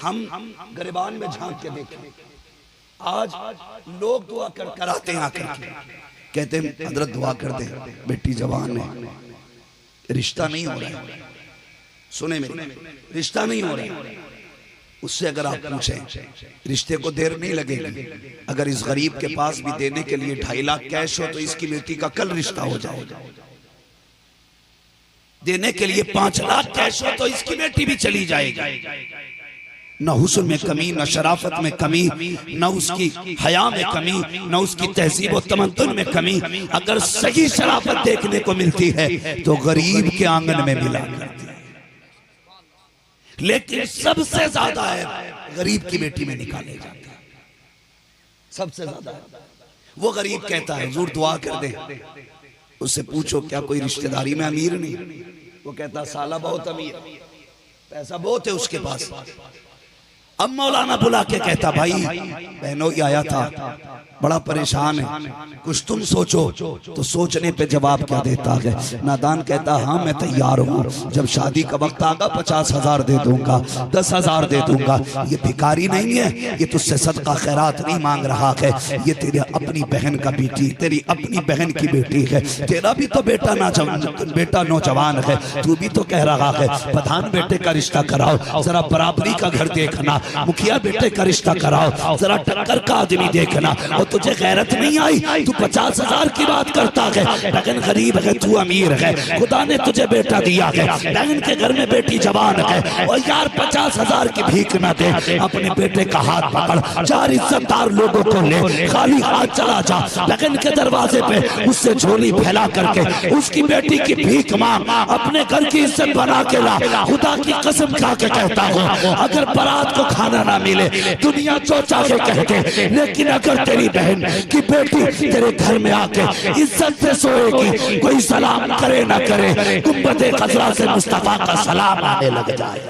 हम गरिबान में झांक के देखें, आज लोग दुआ कराते हैं आकर के, कहते हैं हजरत दुआ कर दे, बेटी जवान है, रिश्ता नहीं हो रहा है, सुने मेरे, रिश्ता नहीं हो रहा है। उससे अगर आप पूछें, रिश्ते को देर नहीं लगेगी। अगर इस गरीब के पास भी देने के लिए 2.5 लाख कैश हो तो इसकी बेटी का कल रिश्ता हो जाएगा। देने के लिए 5 लाख कैश हो तो इसकी बेटी भी चली जाएगी। न हुस्न में कमी, न शराफत में कमी, न उसकी हया में कमी, न उसकी तहजीब और तमद्दुन में कमी। अगर सही शराफत देखने को मिलती है तो गरीब के आंगन में मिला करती है, लेकिन सबसे ज्यादा है गरीब की बेटी में निकाले जाते हैं, सबसे ज्यादा है। वो गरीब कहता है हुजूर दुआ कर दे, उससे पूछो क्या कोई रिश्तेदारी में अमीर नहीं? वो कहता साला बहुत अमीर, पैसा बहुत है उसके पास। अब मौलाना बुला के कहता भाई बहनों ये आया था, बड़ा परेशान है, कुछ तुम सोचो। तो सोचने पे जवाब क्या देता है? नादान कहता हाँ मैं तैयार हूँ, जब शादी का वक्त आगा 50,000 दे दूंगा, 10,000 दे दूंगा। ये भिखारी नहीं है, ये तुझसे सदका खैरात नहीं मांग रहा है, ये तेरे अपनी बहन का बेटी, तेरी अपनी बहन की बेटी है, तेरा भी तो बेटा नौजवान है, तू भी तो कह रहा है प्रधान बेटे का रिश्ता कराओ, जरा बराबरी का घर देखना, मुखिया बेटे का रिश्ता कराओ, जरा टक्कर का आदमी देखना। और तुझे गैरत नहीं आई, तू 50,000 की बात करता है, लेकिन गरीब है, तू अमीर है, खुदा ने तुझे बेटा दिया है, लेकिन के घर में बेटी जवान है, और यार 50,000 की भीख न दे, अपने बेटे का हाथ पकड़, 4 इज्जतदार लोगों को ले, खाली हाथ चला जा, लेकिन के दरवाजे पे उससे झोली फैला करके उसकी बेटी की भीख मांग, अपने घर की इज्जत बना के ला। खुदा की कसम खा के कहता हूँ, अगर बारात को खाना ना मिले, दुनिया जो चाहे कहते, लेकिन अगर तेरी बहन की बेटी तेरे घर में आके इज्जत से सोएगी, कोई सलाम करे ना करे, गुंबदे खजरा से मुस्तफा का सलाम आने लग जाए।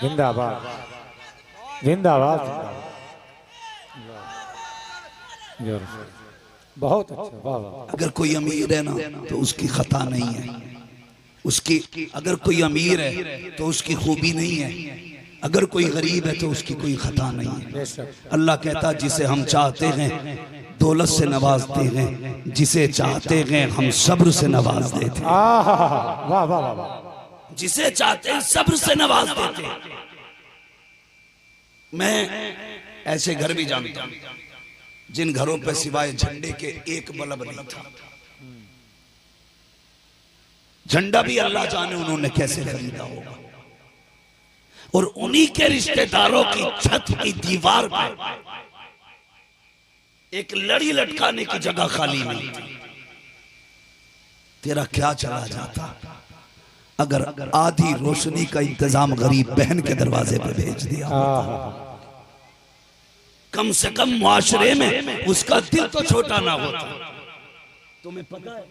जिंदाबाद जिंदाबाद, बहुत अच्छा, वाह वाह। अगर कोई अमीर है ना तो उसकी खता नहीं है, उसकी, अगर कोई अमीर है तो उसकी खूबी नहीं है, अगर कोई गरीब है तो उसकी कोई खता नहीं है। अल्लाह कहता जिसे हम चाहते हैं दौलत से नवाजते हैं, जिसे चाहते हैं हम सब्र से नवाज देते हैं। वाह वाह वाह, जिसे चाहते हैं सब्र से नवाज देते हैं। मैं ऐसे घर भी जानता हूं जिन घरों पर सिवाय झंडे के एक बल्ब नहीं था। झंडा भी अल्लाह जाने उन्होंने कैसे खरीदा होगा। और उन्हीं के रिश्तेदारों की छत की दीवार पर एक लड़ी लटकाने की जगह खाली नहीं थी। तेरा क्या चला जाता अगर आधी रोशनी का इंतजाम गरीब बहन के दरवाजे पे भेज दिया। कम से कम मुआशरे में उसका दिल तो छोटा ना होता। तुम्हें पता है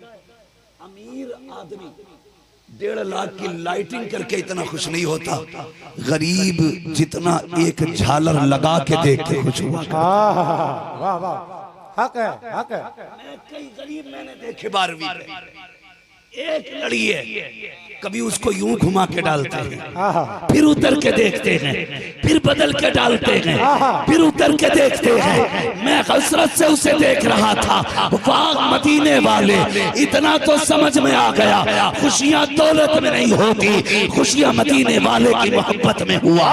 अमीर आदमी 1.5 लाख की लाइटिंग करके इतना खुश नहीं होता, गरीब जितना एक झालर लगा के देख के खुश हुआ। वाह वाह, हक है, हक है। मैं कई गरीब मैंने देखे 12वीं में, एक लड़ी है, कभी उसको यूं घुमा के डालते हैं, फिर उतर के देखते हैं, फिर बदल के डालते हैं, फिर उतर के देखते हैं। मैं हसरत से उसे देख रहा था। वाह मदीने वाले, इतना तो समझ में आ गया, खुशियां दौलत में नहीं होती, खुशियां मदीने वाले की मोहब्बत में हुआ।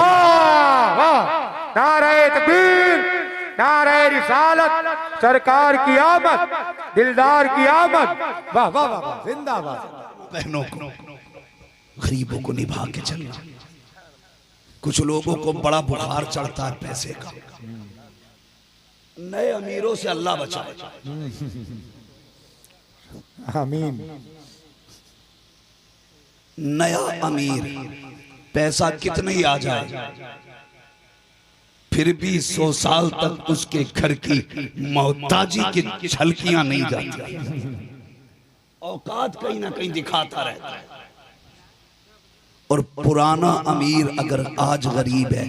नारे तकबीर, नारे रिसालत, सरकार की आमद, दिलदार की आमद। वाह वाह वाह, जिंदाबाद। बहनों को गरीबों को निभा के चलना। कुछ लोगों को बड़ा बुखार चढ़ता है पैसे का, नए अमीरों से अल्लाह बचाए। आमीन। नया अमीर पैसा कितने ही आ जाए फिर भी 100 साल तक उसके घर की मोहताजी की झलकियां नहीं जाती, औकात कहीं ना कहीं दिखाता रहता है। और पुराना अमीर अगर आज गरीब है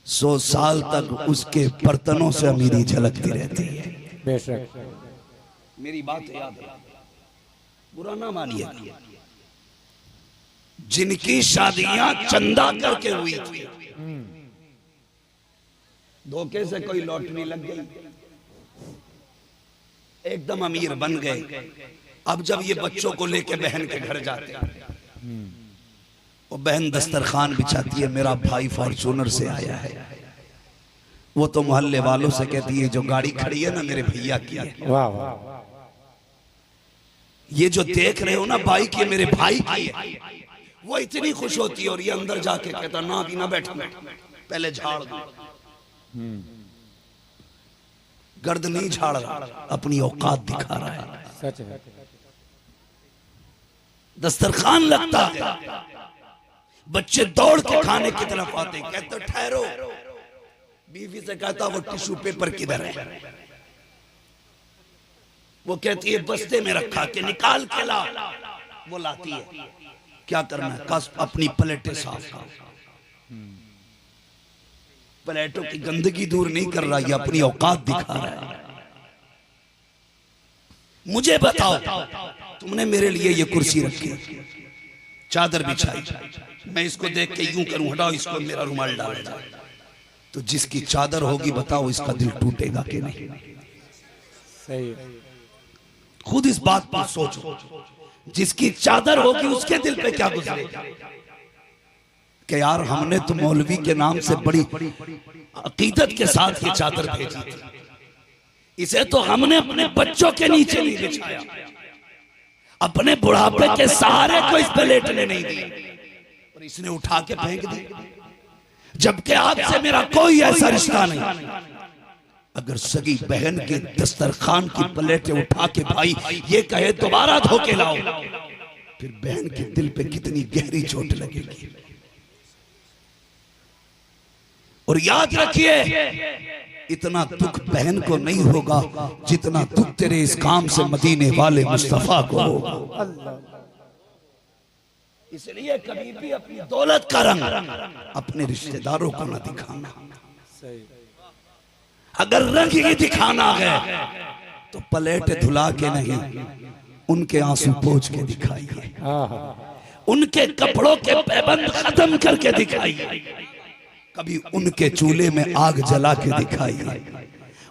100 साल तक उसके बर्तनों से अमीरी झलकती रहती है। बेशक। मेरी बात याद है, बुरा ना मानिए, जिनकी शादियां चंदा करके हुई थी, धोखे से कोई लॉटरी लग गई, एकदम अमीर बन गए। अब जब ये बच्चों को लेके बहन के घर जाते हैं, वो बहन दस्तरखान बिछाती है, मेरा भाई फॉर्चूनर से आया है। वो तो मोहल्ले वालों से कहती है जो गाड़ी खड़ी है ना मेरे भैया की है। वाह वाह। ये जो देख रहे हो ना बाइक ये मेरे भाई की है। वो इतनी खुश होती है और ये अंदर जाके कहता ना अभी ना बैठो, पहले झाड़ दो। गर्द नहीं झाड़ रहा, अपनी औकात दिखा रहा है। सच है। दस्तरखान लगता है, बच्चे दौड़ के खाने की तरफ आते, कहते ठहरो। बीवी से कहता वो टिश्यू पेपर किधर है? वो कहती है बस्ते में रखा के निकाल के ला। वो लाती है, क्या करना है? कस अपनी प्लेटें साफ कर। प्लेटों की गंदगी दूर नहीं कर रहा, ये अपनी औकात दिखा रहा है। मुझे बताओ तुमने मेरे लिए ये कुर्सी रखी, चादर बिछाई, मैं इसको देख के यूं करूं हटाओ इसको, मेरा रुमाल डाल दो, तो जिसकी चादर होगी बताओ इसका दिल टूटेगा कि नहीं? सही। खुद इस बात पर सोचो, जिसकी चादर होगी उसके दिल पे क्या गुजरेगा कि यार हमने तो मौलवी के नाम से बड़ी अकीदत के साथ ये चादर भेजी थी, इसे तो हमने अपने बच्चों के नीचे नहीं बिछाया, अपने बुढ़ापे के सहारे को इस पे लेटने नहीं दिया, और इसने उठा के फेंक दी, जबकि आपसे मेरा कोई ऐसा रिश्ता नहीं। अगर सगी बहन के दस्तरखान की प्लेटें उठा के भाई ये कहे दोबारा धो के लाओ, फिर बहन के दिल पे कितनी गहरी चोट लगेगी। और याद रखिए इतना दुख बहन को नहीं होगा जितना दुख तेरे इस काम से मदीने वाले मुस्तफा को होगा। इसलिए कभी भी अपनी दौलत का रंग अपने रिश्तेदारों को न दिखाना। अगर रंग ही दिखाना है तो प्लेट धुला के नहीं, उनके आंसू पोंछ के दिखाइए, उनके कपड़ों के पैबंद खत्म करके दिखाइए, कभी उनके चूल्हे में आग जला के दिखाइए,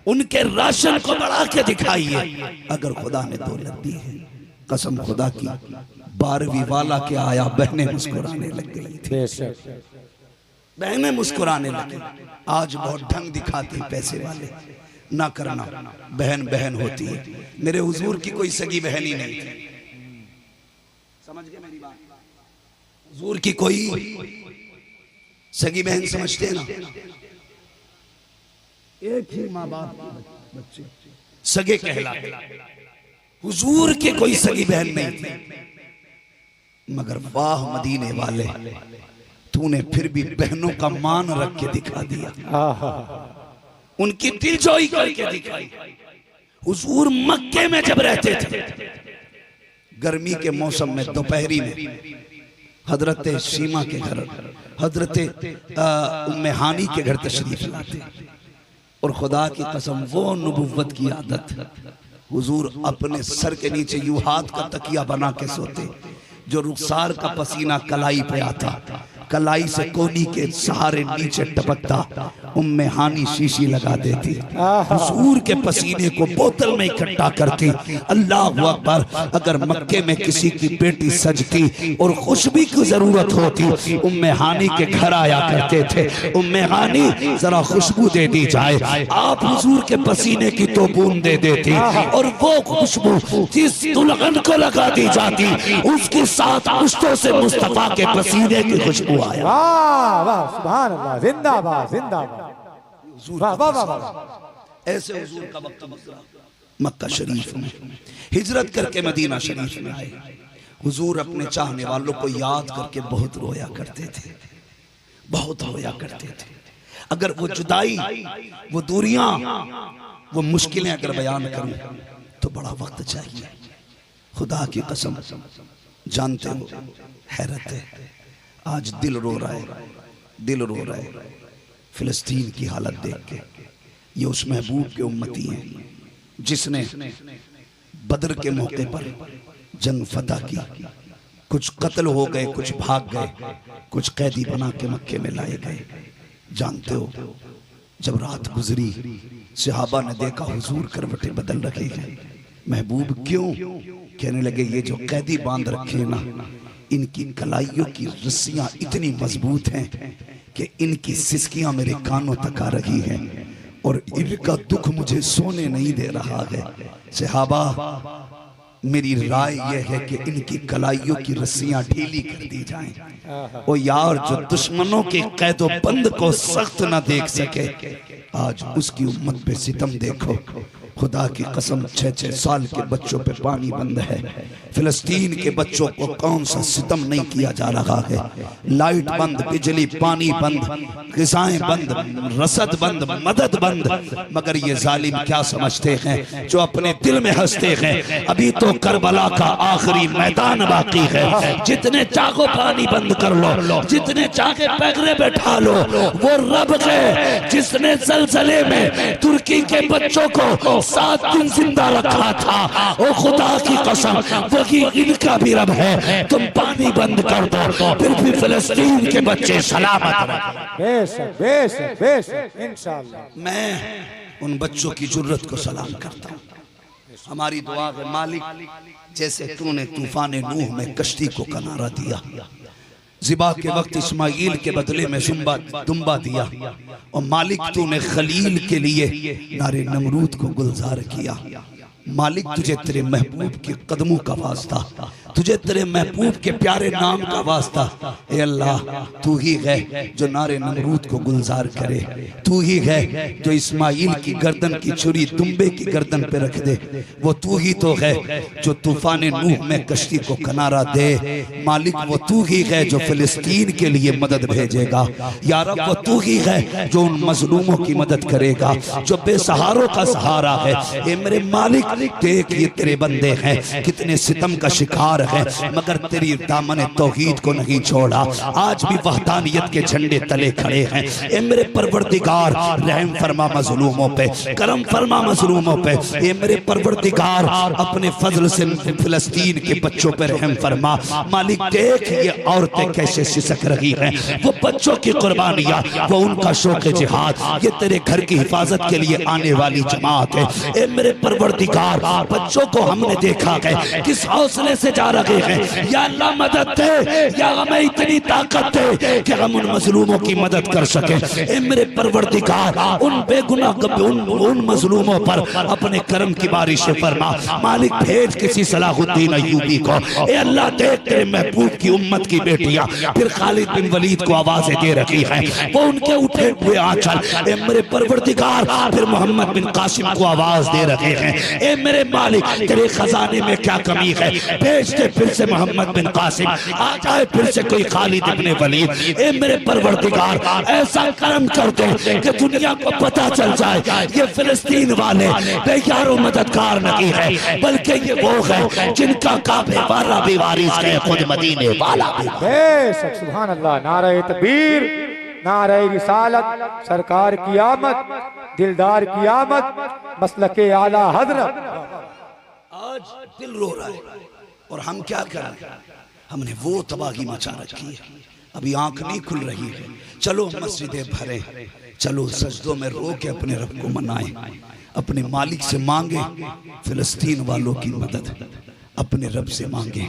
उनके राशन को बढ़ा के दिखाइए। अगर खुदा ने दौलत दी है, कसम खुदा की 12वीं वाला के आया, बहनें मुस्कुराने लग गई थी, बहनें मुस्कुराने लगी। आज बहुत ढंग दिखाते पैसे वाले, ना करना, बहन बहन होती है। मेरे हुजूर की कोई सगी बहन ही नहीं थी, समझ गए मेरी बात? हुजूर की कोई सगी बहन समझते हैं ना, एक ही माँ बाप के बच्चे सगे कहलाते। हुजूर के कोई सगी बहन नहीं थी, मगर वाह मदीने वाले, तूने फिर भी बहनों का मान रख के दिखा दिया, उनकी दिलजोई करके दिखाई। हुजूर मक्के में जब रहते थे, गर्मी के मौसम में दोपहरी में हजरत शीमा के घर, हजरत उम्मे हानी के घर तशरीफ लाते, और खुदा की कसम वो नबुव्वत की आदत, हुजूर अपने सर के नीचे यूं हाथ का तकिया बना के सोते, जो रुखसार का पसीना कलाई पे आता, कलाई से कोनी के सहारे नीचे टपकता, उम्मे हानी शीशी लगा देती, हुजूर के पसीने को बोतल में इकट्ठा करती। अल्लाह अकबर। अगर मक्के में किसी की बेटी सजती और खुशबू की जरूरत होती, उम्मे हानी के घर आया करते थे, उम्मे हानी जरा खुशबू दे दी जाए, आप हुजूर के पसीने की तो बूंद दे देती, और वो खुशबू जिस दुल्हन को लगा दी जाती, उसके साथ मुश्तों से मुस्तफा के पसीने की खुशबू आया। वाह वाह, सुभान अल्लाह, जिंदाबाद जिंदाबाद, वाह वाह वाह। ऐसे हुजूर का वक्त मक्का शरीफ में हिजरत करके मदीना शरीफ में आए। हुजूर अपने चाहने वालों को याद करके बहुत रोया करते थे, बहुत रोया करते थे। अगर वो जुदाई, वो दूरियां, वो मुश्किलें अगर बयान करूं तो बड़ा वक्त चाहिए। खुदा की कसम, जानते हो हैरत है, आज दिल रो रहा है, दिल रो रहा है फिलिस्तीन की हालत देख के। ये उस महबूब के उम्मती हैं जिसने बदर के मौके पर जंग फतह की, कुछ कत्ल हो गए, कुछ भाग गए, कुछ कैदी बना के मक्के में लाए गए। जानते हो जब रात गुजरी, सहाबा ने देखा हुजूर करवटें बदल रखे हैं। महबूब क्यों? कहने लगे ये जो कैदी बांध रखे ना, इनकी कलाइयों की रस्सियां इतनी मजबूत हैं कि इनकी सिसकियां मेरे कानों तक आ रही हैं, और इनका दुख मुझे सोने नहीं दे रहा है। सहाबा, मेरी राय यह है कि इनकी कलाइयों की रस्सियां ढीली कर दी जाएं। ओ यार, जो दुश्मनों के कैदो बंद को सख्त ना देख सके, आज उसकी उम्मत पे सितम देखो। खुदा की कसम, 6-6 साल के बच्चों पे पानी बंद है। फिलिस्तीन के बच्चों को कौन सा सितम नहीं किया जा रहा है। लाइट बंद, बिजली पानी बंद, ग़िज़ाएं बंद, रसद बंद, मदद बंद, मगर ये जालिम क्या समझते हैं, जो अपने दिल में हंसते हैं, अभी तो करबला का आखिरी मैदान बाकी है। जितने चाहो पानी बंद कर लो, जितने चाहे पैगरे बैठा लो, वो रब है जिसने ज़लज़ले में तुर्की के बच्चों को 7 दिन जिंदा रखा था। ओ खुदा की कसम, वही इनका भी रब है। तुम पानी बंद कर दो, फिर भी फिलिस्तीन के बच्चे सलामत रहे। बेशक बेशक बेशक, इंशाअल्लाह। मैं उन बच्चों की जुर्रत को सलाम करता हूँ। हमारी दुआ है मालिक, जैसे तूने तूफान नूह में कश्ती को किनारा दिया, ज़िबा के वक्त इस्माइल के बदले में दुम्बा दिया, और मालिक तूने खलील के लिए नारे नमरूद को गुलजार किया। मालिक तुझे तेरे महबूब के कदमों का वास्ता, तुझे तेरे महबूब के प्यारे नाम का वास्ता। ए अल्लाह, तू ही है जो नारे नमरूद को गुलजार करे, तू ही है जो इस्माइल की गर्दन की छुरी दुम्बे की गर्दन पे रख दे, वो तू ही तो है जो तूफान नूह में कश्ती को किनारा दे। मालिक, वो तू ही है जो फिलिस्तीन के लिए मदद भेजेगा। या रब, वो तू ही है जो उन मजलूमों की मदद करेगा, जो बेसहारों का सहारा है। ए मेरे मालिक, देख ये तेरे बंदे हैं, कितने सितम का शिकार है, मगर तेरी दामन तौहीद को नहीं छोड़ा। आज भी वहदानियत के झंडे तले खड़े हैं। ए मेरे परवरदिगार, रहम फरमा मजलूमों पे, करम फरमा मजलूमों पे। ए मेरे परवरदिगार, अपने फजल से फिलिस्तीन के बच्चों पे रहम फरमा। मालिक, देख ये औरतें कैसे सिसक रही हैं, वो बच्चों की कुर्बानियां, वो उनका शौक जिहाद, ये तेरे घर की हिफाजत के लिए आने वाली जमात है। ए मेरे परवरदिगार, बच्चों को हमने देखा है किस हौसले से जा रहे हैं। या अल्लाह मदद दे, या हमें इतनी ताकत दे कि हम उन मजलूमों की मदद कर सके। ए मेरे परवरदिगार, उन बेगुनाह उन मजलूमों पर अपने करम की बारिश फरमा। मालिक भेज किसी सलाहुद्दीन अय्यूबी को। ए अल्लाह देख तेरे महबूब की उम्मत की बेटियां फिर खालिद बिन वलीद को आवाजें दे रही हैं, वो उनके उठे हुए आंचल ए मेरे परवरदिगार फिर मोहम्मद बिन कासिम को आवाज दे रहे हैं। ए मेरे मालिक, तेरे खजाने में क्या कमी है, भेज दे फिर से मोहम्मद बिन कासिम, आ जाए फिर से कोई खालिद इब्न वलीद। ए मेरे परवरदिगार, ऐसा करम कर दे कि दुनिया को पता चल जाए ये फिलिस्तीन वाले बेयारो मददगार नहीं है, बल्कि ये वो है जिनका काबे वाला भी वारिस है, खुद मदीने वाला भी। बेशक सुभान अल्लाह। नारे तकबीर, नारे रिसालत, सरकार की आमद, दिलदार की आमद, मसलके आला हजरत। आज दिल रो रहा है और हम क्या करें? हमने वो तबाही मचा रखी है, अभी आंख नहीं खुल रही है। चलो मस्जिदें भरे, चलो सजदों में रो के अपने रब को मनाएं, अपने मालिक से मांगे फिलिस्तीन वालों की मदद, अपने रब से मांगे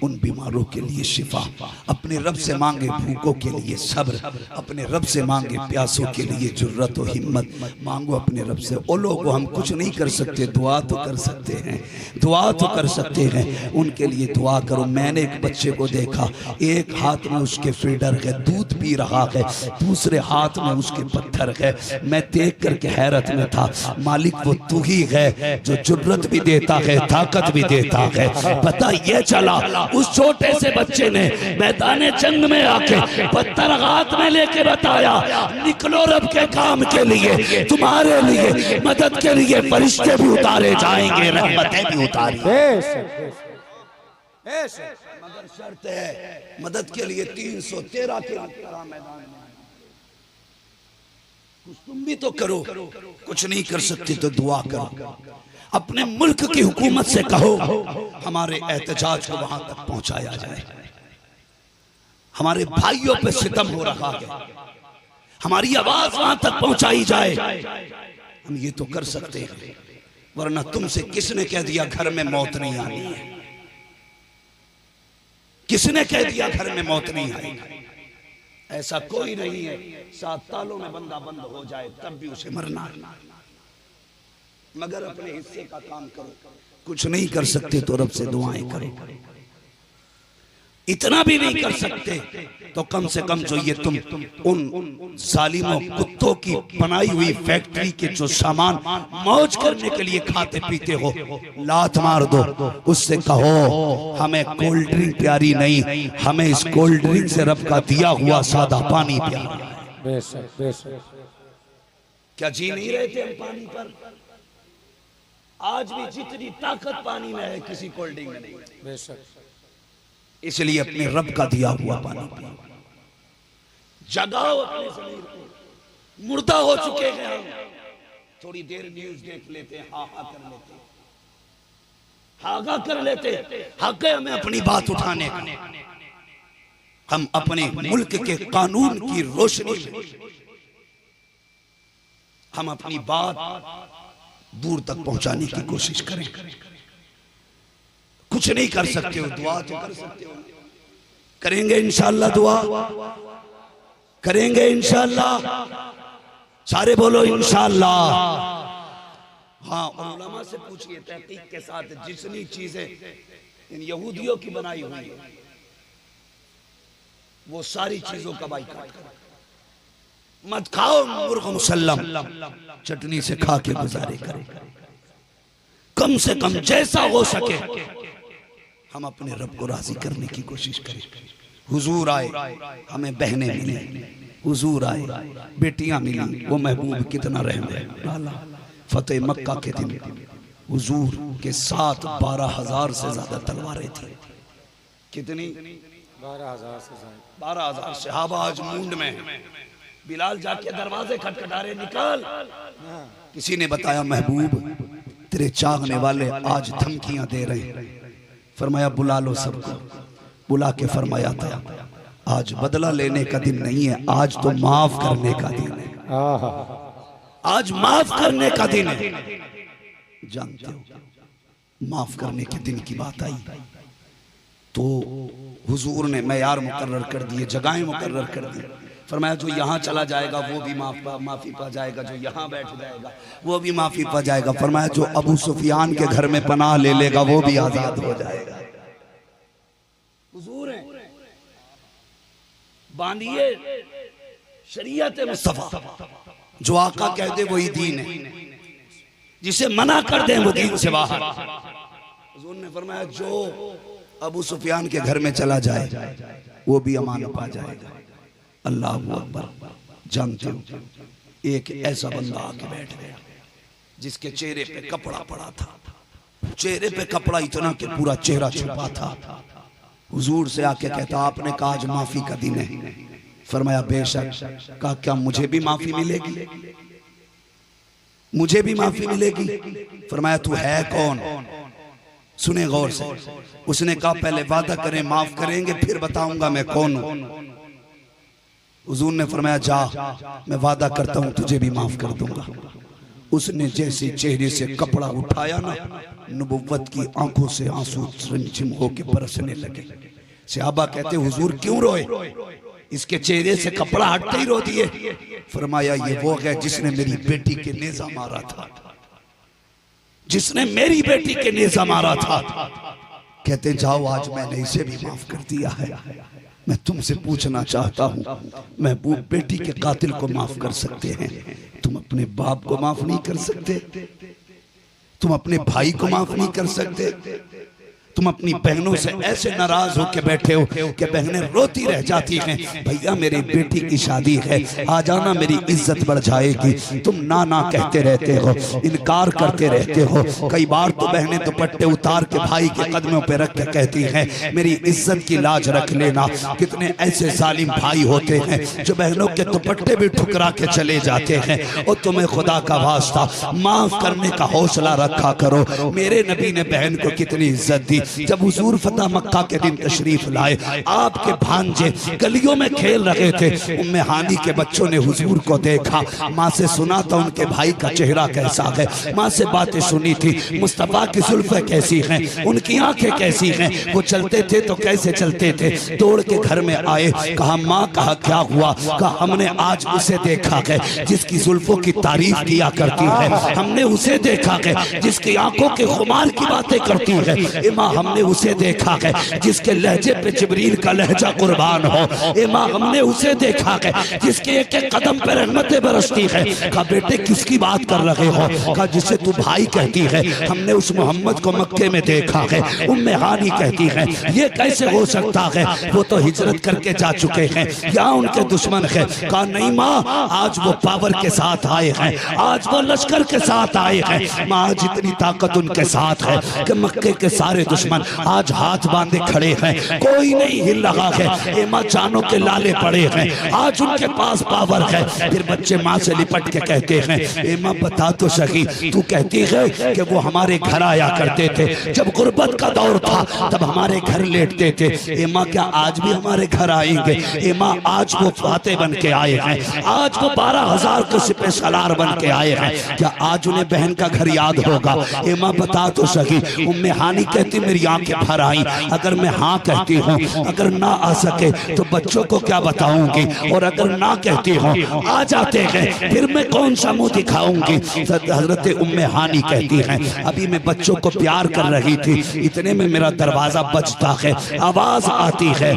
उन बीमारों के लिए शिफा, अपने रब से मांगे भूखों के लिए सब्र, अपने रब से मांगे प्यासों के लिए जुर्रत और हिम्मत। मांगो अपने रब से। ओ लोगो, हम कुछ नहीं कर सकते, दुआ तो कर सकते हैं, दुआ तो कर सकते हैं, उनके लिए दुआ करो। मैंने एक बच्चे को देखा, एक हाथ में उसके फीडर है, दूध पी रहा है, दूसरे हाथ में उसके पत्थर है। मैं देख करके हैरत में था। मालिक वो तू ही है जो जुर्रत भी देता है, ताकत भी देता है। पता ये चला उस छोटे से बच्चे ने मैदान जंग में आके पत्थर हाथ में लेके बताया, निकलो रब के काम के लिए, तुम्हारे लिए मदद के लिए फरिश्ते भी उतारे जाएंगे, रहमतें भी उतारी। मगर शर्त है, मदद के लिए 313 किलोमीटर मैदान में कुछ तुम भी तो करो। कुछ नहीं कर सकते तो दुआ करो। अपने मुल्क की हुकूमत से कहो हमारे एहतजाज को वहां तक पहुंचाया जाए। हमारे भाइयों पे सितम हो रहा है, हमारी आवाज वहां तक पहुंचाई जाए। हम ये तो कर सकते हैं, वरना तुमसे किसने कह दिया घर में मौत नहीं आनी है? किसने कह दिया घर में मौत नहीं आएगी? ऐसा कोई नहीं है। 7 तालों में बंदा बंद हो जाए तब भी उसे मरना। मगर अपने हिस्से का काम करो। कुछ नहीं कर सकते तो रब से दुआएं करो। इतना भी नहीं कर सकते तो कम से कम जो ये तुम उन जालिमों कुत्तों की बनाई हुई फैक्ट्री के जो सामान मौज करने के लिए खाते पीते हो, लात मार दो। उससे कहो हमें कोल्ड ड्रिंक प्यारी नहीं, हमें इस कोल्ड ड्रिंक से रब का दिया हुआ सादा पानी प्यारा है। बेशक बेशक। क्या जी नहीं रहे थे हम पानी पर? आज भी जितनी ताकत पानी में है किसी कोल्ड ड्रिंक में नहीं। बेशक। इसलिए अपने रब का दिया हुआ पानी पियो। जगाओ अपने शरीर को। मुर्दा हो चुके हैं हम। थोड़ी देर न्यूज देख लेते हैं, हाहा कर लेते, हागा कर लेते। हक है हमें अपनी बात उठाने का। हम अपने मुल्क के कानून की रोशनी में हम अपनी बात दूर तक पहुंचाने की कोशिश करें। कुछ नहीं कर सकते हो, दुआ तो कर सकते हो। करेंगे इंशाअल्लाह, दुआ करेंगे इंशाअल्लाह। सारे बोलो इंशाअल्लाह। हाँ, उलमा से पूछिए तहकीक के साथ जितनी चीजें इन यहूदियों की बनाई हुई है वो सारी चीजों का बाइकाट करो। मत खाओ मुर्ग मुसल्लम, चटनी से खा के गुजारे करें। कम से कम जैसा हो सके हम अपने रब को राजी करने की कोशिश करें। हुजूर आए, हमें बहनें मिली, हुजूर आए, बेटियां मिली। वो महबूब कितना रहम है। फतेह मक्का के दिन हुजूर के साथ 12,000 से ज्यादा तलवारें थी। कितनी? 12,000 से ज्यादा। 12,000 सहाबा आज मूंड में। बिलाल जाके दरवाजे खटखटा रहे, निकाल। किसी ने बताया महबूब तेरे चाहने वाले आज धमकियां दे रहे। फरमाया बुला लो सबको। बुला के फरमाया था आज बदला लेने का दिन नहीं है, आज तो माफ करने का दिन है। आज माफ करने का दिन है। जानते हो माफ करने के दिन की बात आई, तो हुजूर ने मैयार मुकर्रर कर दिए, जगहें मुकर्रर कर दी। फरमाया जो यहाँ चला जाएगा वो भी माफी पा जाएगा, जो यहाँ बैठ जाएगा वो भी माफी पा जाएगा। फरमाया जो अबू सुफियान के घर में पनाह ले लेगा वो भी आजाद हो जाएगा। हुजूर है बांधिए शरीयत मुस्तफा, जो आका कह दे वही दीन है, जिसे मना कर दे वो दीन से बाहर। हुजूर ने फरमाया जो अबू सुफियान के घर में चला जाए वो भी अमान पा जाएगा। अल्लाह अकबर। जानते हो एक ऐसा बंदा आके बैठ गया जिसके चेहरे पे कपड़ा पड़ा था, चेहरे पे कपड़ा इतना कि पूरा चेहरा छुपा था। हुजूर से आके कहता आपने कहा आज माफी का दिन है। फरमाया बेशक। कहा क्या मुझे भी माफी मिलेगी? मुझे भी माफी मिलेगी? फरमाया तू है कौन? सुने गौर से। उसने कहा पहले वादा करें माफ करेंगे फिर बताऊंगा मैं कौन हूं। हुजूर ने फरमाया जा, मैं वादा करता हूं तुझे भी माफ कर दूंगा। उसने जैसे चेहरे से कपड़ा उठाया ना, नबुव्वत की आंखों से आंसू रिमझिम होके बरसने लगे। सहाबा कहते हुजूर क्यों रोए? इसके चेहरे से कपड़ा हटते ही रो दिए। फरमाया ये वो है जिसने मेरी बेटी के नेजा मारा था, जिसने मेरी बेटी के नेजा मारा था। कहते जाओ आज मैंने इसे भी माफ कर दिया है। मैं तुमसे पूछना चाहता हूं, महबूब बेटी के कातिल को माफ कर सकते हैं, तुम अपने बाप को माफ नहीं कर सकते? तुम अपने भाई को माफ नहीं कर सकते? तुम अपनी बहनों से ऐसे नाराज होकर बैठे हो कि बहनें रोती रह जाती हैं, भैया मेरी बेटी की शादी है आ जाना, मेरी इज्जत बढ़ जाएगी। तुम ना ना कहते रहते हो, इनकार करते रहते हो। कई बार तो बहनें दुपट्टे उतार के भाई के कदमों पे रख के कहती हैं मेरी इज्जत की लाज रख लेना। कितने ऐसे जालिम भाई होते हैं जो बहनों के दुपट्टे भी ठुकरा के चले जाते हैं। और तुम्हें खुदा का वास्ता माफ करने का हौसला रखा करो। मेरे नबी ने बहन को कितनी इज्जत दी। जब हुजूर फतह मक्का के दिन तशरीफ लाए, आपके भांजे गलियों में खेल रहे थे। उम्मे हानी के बच्चों ने हुजूर को देखा, माँ से सुना था उनके भाई का चेहरा कैसा है, माँ से बातें सुनी थी मुस्तफा की जुल्फें कैसी हैं, उनकी आंखें कैसी हैं, वो चलते थे तो कैसे चलते थे। दौड़ के घर में आए, कहा माँ कहा क्या हुआ? कहा हमने आज उसे देखा है जिसकी जुल्फों की तारीफ किया करती है, हमने उसे देखा है जिसकी आंखों के खुमार की बातें करती है। माँ हमने उसे देखा है जिसके लहजे पे जिब्रील का लहजा कुर्बान हो। ए माँ हमने उसे देखा है जिसके एक एक कदम पे रहमतें बरसती है। कहा बेटे किसकी बात कर रहे हो? कहा जिसे तू भाई कहती है, हमने उस मोहम्मद को मक्के में देखा है। उम्मे हानी कहती है ये कैसे हो सकता है, वो तो हिजरत करके जा चुके हैं, क्या उनके दुश्मन है? कहा नहीं माँ आज वो पावर के साथ आए हैं, आज वो लश्कर के साथ आए हैं। माँ आज इतनी ताकत उनके साथ है कि मक्के के सारे दुश्मन आज हाथ बांधे खड़े हैं, कोई नहीं हिल रहा है। ए माँ जानों के लाले पड़े हैं, आज उनके पास पावर है। फिर बच्चे माँ से लिपट के कहते हैं ए माँ बता तो सही, तू कहती है कि वो हमारे घर आया करते थे, जब गुर्बत का दौर था तब हमारे घर लेटते थे। ए माँ क्या आज भी हमारे घर आएंगे? ए माँ आज वो फाते बन के आए हैं, आज वो 12,000 के सिपह सलार बन के आए हैं, क्या आज उन्हें बहन का घर याद होगा? ए माँ बता तो सही। उम्मे हानी कहती मेरी आंखें भर आई। अगर मैं हाँ कहती हूँ, अगर ना आ सके तो बच्चों को क्या बताऊंगी, और अगर ना कहती हूँ आ जाते हैं फिर मैं कौन सा मुंह दिखाऊंगी? हजरत उम्मे हानी कहती हैं अभी मैं बच्चों को प्यार कर रही थी, इतने में मेरा दरवाजा बजता है, आवाज आती है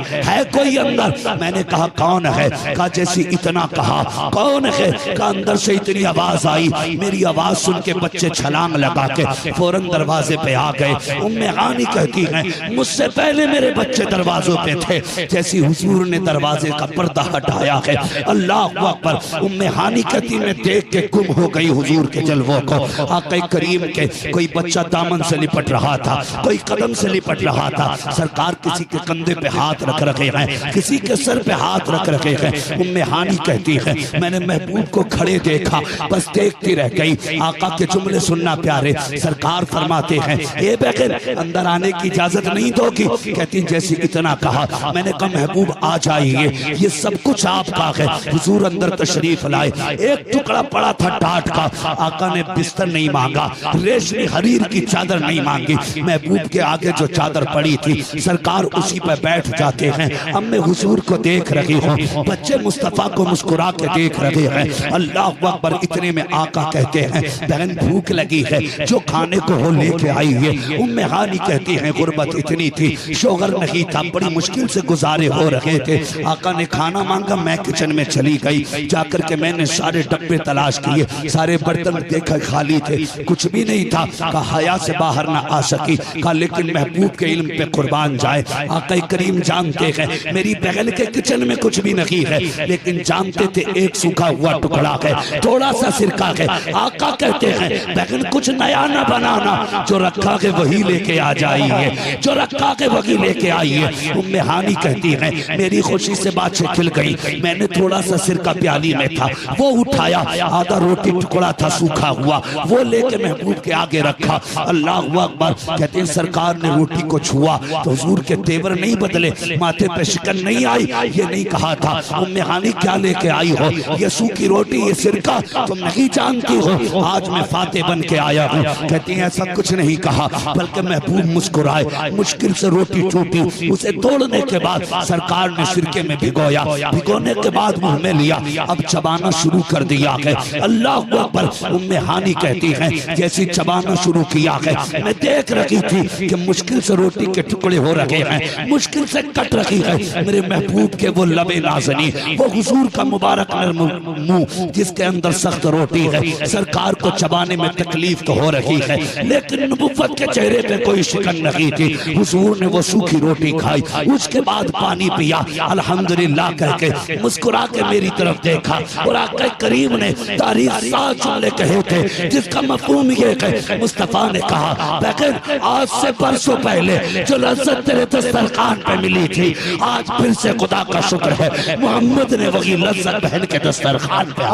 कोई अंदर? मैंने कहा कौन है? कहा जैसी इतना कहा कौन है? कहा अंदर से इतनी आवाज आई, मेरी आवाज सुन के बच्चे छलांग लगा के फौरन दरवाजे पे आ गए। उम्मे हानी कहती हैं मुझसे पहले मेरे बच्चे दरवाजों पे थे, जैसी हुजूर ने दरवाजे का पर्दा हटाया है, अल्लाह अकबर। उम्मे हानी कहती मैं देख के गुम हो गई हुजूर के जलवों को। आक़ा करीम के कोई बच्चा दामन से लिपट रहा था, कोई कदम से लिपट रहा था, सरकार किसी के कंधे पे हाथ रख रखे हैं, किसी के सर पे हाथ रख रखे हैं। उम्मे हानी कहती है मैंने महबूब को खड़े देखा, बस देखती रह गई। आका के जुमले सुनना प्यारे, सरकार फरमाते हैं ए बहन अंदर अंदर आने की इजाजत नहीं दोगी? कहती जैसे इतना कहा मैंने कहा महबूब आ जाइए, ये सब कुछ आपका है। हुजूर अंदर तशरीफ लाए, एक टुकड़ा पड़ा था टाट का, आका ने बिस्तर नहीं मांगा, रेशमी हरीर की चादर नहीं मांगी, महबूब के आगे जो चादर पड़ी थी सरकार उसी पर बैठ जाते हैं। अब मैं हुजूर को देख रही हूँ, बच्चे मुस्तफा को मुस्कुरा के देख रहे हैं। अल्लाह अकबर। इतने में आका कहते हैं बहन भूख लगी है, जो खाने को हो लेके आई है। उम्मे हानी कहती हैं गुर्बत इतनी थी, शोहर नहीं था, बड़ी मुश्किल से गुजारे हो रहे थे। आका ने खाना मांगा, मैं किचन में चली गई, जाकर के मैंने सारे डब्बे तलाश किए, सारे बर्तन देखा खाली थे, कुछ भी नहीं था। कहा हया से बाहर ना आ सकी, कहा लेकिन महबूब के इल्म पे कुर्बान जाए। आका करीम जानते हैं मेरी बहन के किचन में कुछ भी नहीं है, लेकिन जानते थे एक सूखा हुआ टुकड़ा है, थोड़ा सा सिरका है। आका कहते हैं बहन कुछ नया ना बनाना, जो रखा है वही लेके आ जाइए, जो रखा है वही लेके आइए। उम्मे हानी कहती है मेरी खुशी से बातें खिल गई, मैंने थोड़ा सा सिरका प्याली में था वो उठाया, आधा रोटी टुकड़ा था सूखा हुआ, वो लेके महबूब के आगे रखा। अल्लाह अकबर। कहते हैं सरकार ने रोटी को छुआ तो हुजूर के तेवर नहीं बदले, माथे पे शिकन नहीं आई, ये नहीं कहा था उम्मे हानी क्या लेके आई हो, ये सूखी रोटी ये सिरका तुम नहीं जानती हो, आज मैं फाते बन के आया हूँ। कहती हैं ऐसा कुछ नहीं कहा, बल्कि महबूब मुस्कुराए, मुश्किल से रोटी टूटी, उसे तोड़ने के बाद सरकार ने सिरके में भिगोया, भिगोने के बाद मुंह में लिया, अब चबाना शुरू कर दिया है। अल्लाह अकबर। उम्मे हानी कहती हैं जैसे चबाना शुरू किया है, मैं देख रही थी कि मुश्किल से रोटी के टुकड़े हो रहे हैं, मुश्किल से कट रही है। मेरे महबूब के वो लबे नाज़नी, वो हुजूर का मुबारक मुंह जिसके अंदर सख्त रोटी है, सरकार को चबाने में तकलीफ तो हो रही है, लेकिन नबुव्वत के चेहरे पे कोई शिकन नहीं थी। हुजूर ने वो सूखी रोटी खाई, उसके बाद पानी पिया, अल्हम्दुलिल्लाह कह के मुस्कुरा के मेरी तरफ देखा, और आका करीम ने तारीफ सात जुमले कहे थे जिसका मफहूम ये है, मुस्तफा ने कहा बहन आज से बरसों पहले जो लज्जत तेरे दस्तरखान पे मिली थी, आज फिर से खुदा का शुक्र है मोहम्मद ने वही लज्जत बहन के दस्तरखान पे।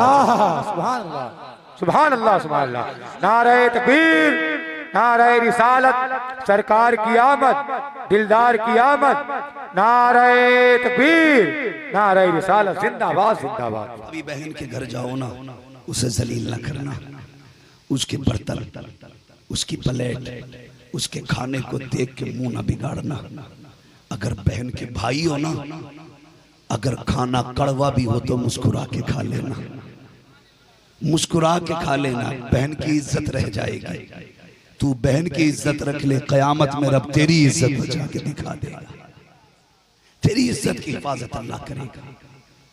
सुभान अल्लाह, सुभान अल्लाह, सुभान अल्लाह। नारे तकबीर, नारे रिसालत, सरकार की आमद, दिलदार की आमद, नारे तकबीर, नारे रिसालत, जिंदाबाद जिंदाबाद। अभी बहन के घर जाओ ना, उसे जलील ना करना, उसके बर्तन, उसकी प्लेट, उसके खाने को देख के मुंह ना बिगाड़ना। अगर बहन के भाई हो ना, अगर खाना कड़वा भी हो तो मुस्कुरा के खा लेना, मुस्कुरा के खा लेना, बहन की इज्जत रह जाएगी। तू बहन की इज्जत रख ले, कयामत में रब तेरी इज्जत बचा के दिखा देगा, तेरी इज्जत की हिफाजत अल्लाह करेगा।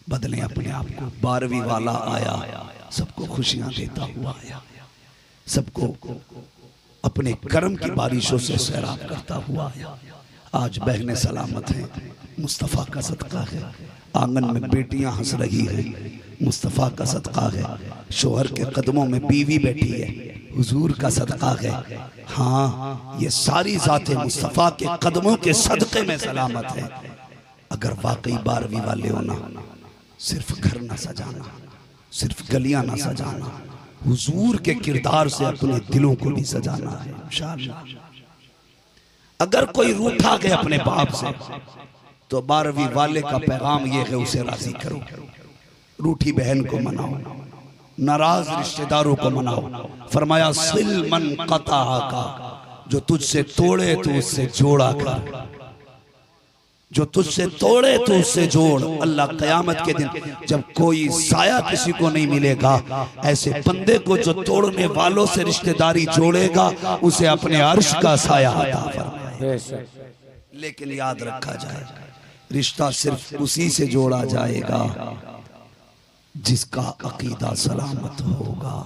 बदले अपने आप को। 12वीं वाला आया, सबको खुशियां देता हुआ आया, सबको अपने कर्म की बारिशों से सैराब करता हुआ आया। आज बहनें सलामत हैं, मुस्तफ़ा का सदका है। आंगन में बेटियां हंस रही हैं, मुस्तफ़ा का सदका है। शोहर के कदमों में बीवी बैठी है, हुजूर का सदका है। हाँ, ये सारी जातें मुस्तफ़ा के कदमों के सदक़े में सलामत है। अगर वाकई 12वीं वाले हो ना, सिर्फ घर ना सजाना, सिर्फ गलियां ना सजाना, हुजूर के किरदार से अपने दिलों को भी सजाना है इंशाअल्लाह। अगर कोई रूठा गया अपने बाप से तो 12वीं वाले का पैगाम ये है, उसे राजी करो। रूठी बहन को मनाओ, नाराज रिश्तेदारों को मनाओ। फरमाया सिल मन कता का, जो तुझसे तोड़े तो उससे जोड़ा कर, जो तुझसे तोड़े तो उससे जोड़। अल्लाह क़यामत के दिन जब कोई साया किसी को नहीं मिलेगा, ऐसे बंदे को जो तोड़ने वालों से रिश्तेदारी जोड़ेगा, उसे अपने अर्श का साया अता फरमाए। लेकिन याद रखा जाए, रिश्ता सिर्फ उसी से जोड़ा जाएगा जिसका अकीदा सलामत होगा।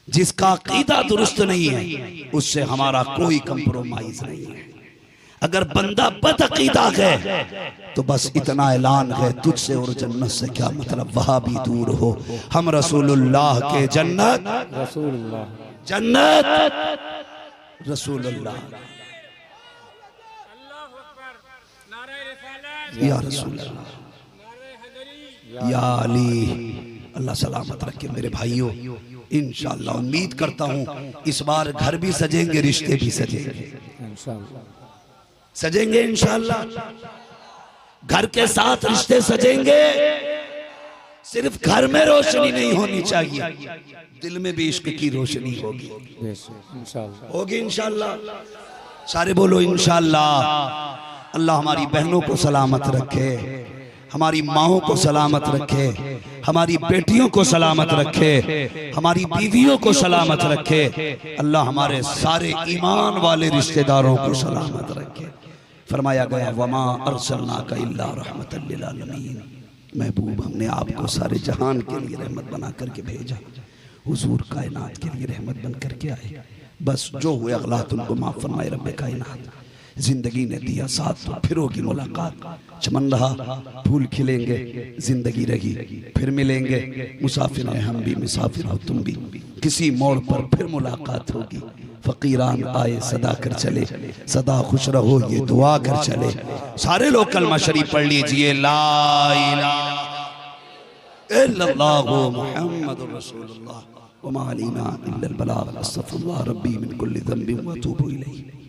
जिसका अकीदा दुरुस्त नहीं है, उससे हमारा कोई कंप्रोमाइज नहीं है। अगर बंदा बदअकीदा है तो बस इतना ऐलान है, तुझसे और जन्नत से क्या मतलब, वहां भी दूर हो। हम रसूलुल्लाह के जन्नत, रसूलुल्लाह जन्नत रसूलुल्लाह, या रसूलुल्लाह, या अली। अल्लाह सलामत रखे मेरे भाइयों। इंशाअल्लाह उम्मीद करता हूँ इस बार घर भी सजेंगे, रिश्ते भी सजेंगे। सजेंगे इंशाअल्लाह। घर के साथ रिश्ते सजेंगे। सिर्फ घर में रोशनी नहीं होनी चाहिए, दिल में भी इश्क की रोशनी होगी। होगी इंशाअल्लाह। सारे बोलो इंशाअल्लाह। अल्लाह हमारी बहनों को सलामत रखे, हमारी माओं को सलामत रखे, हमारी बेटियों को सलामत रखे, हमारी बीवियों को सलामत रखे। अल्लाह हमारे सारे ईमान वाले रिश्तेदारों को सलामत रखे। फरमाया गया वमा अरसलनाका इल्ला रहमतल लिल आलमीन। महबूब, हमने आपको सारे जहान के लिए रहमत बना करके भेजा। हुजूर कायनात के लिए रहमत बन करके आए। बस जो हुए अगलात उनको माफ फरमाए रब्बे कायनात। जिंदगी ने दिया साथ तो फिर होगी मुलाकात। चमन रहा फूल खिलेंगे, जिंदगी रही फिर मिलेंगे। मुसाफिर हैं हम भी, मुसाफिर हो तुम भी, किसी मोड़ पर फिर मुलाकात होगी। फकीरान आए सदा कर चले, सदा खुश रहो ये दुआ कर चले। सारे लोग कलमा शरीफ पढ़ लीजिए, ला इलाहा इल्लल्लाहु मुहम्मदुर रसूलुल्लाह व मा अलैना इल्लल बलाग। अस्तगफिरुल्लाह रब्बी मिन कुल्ली ज़ंबिन व अतूबु इलैह।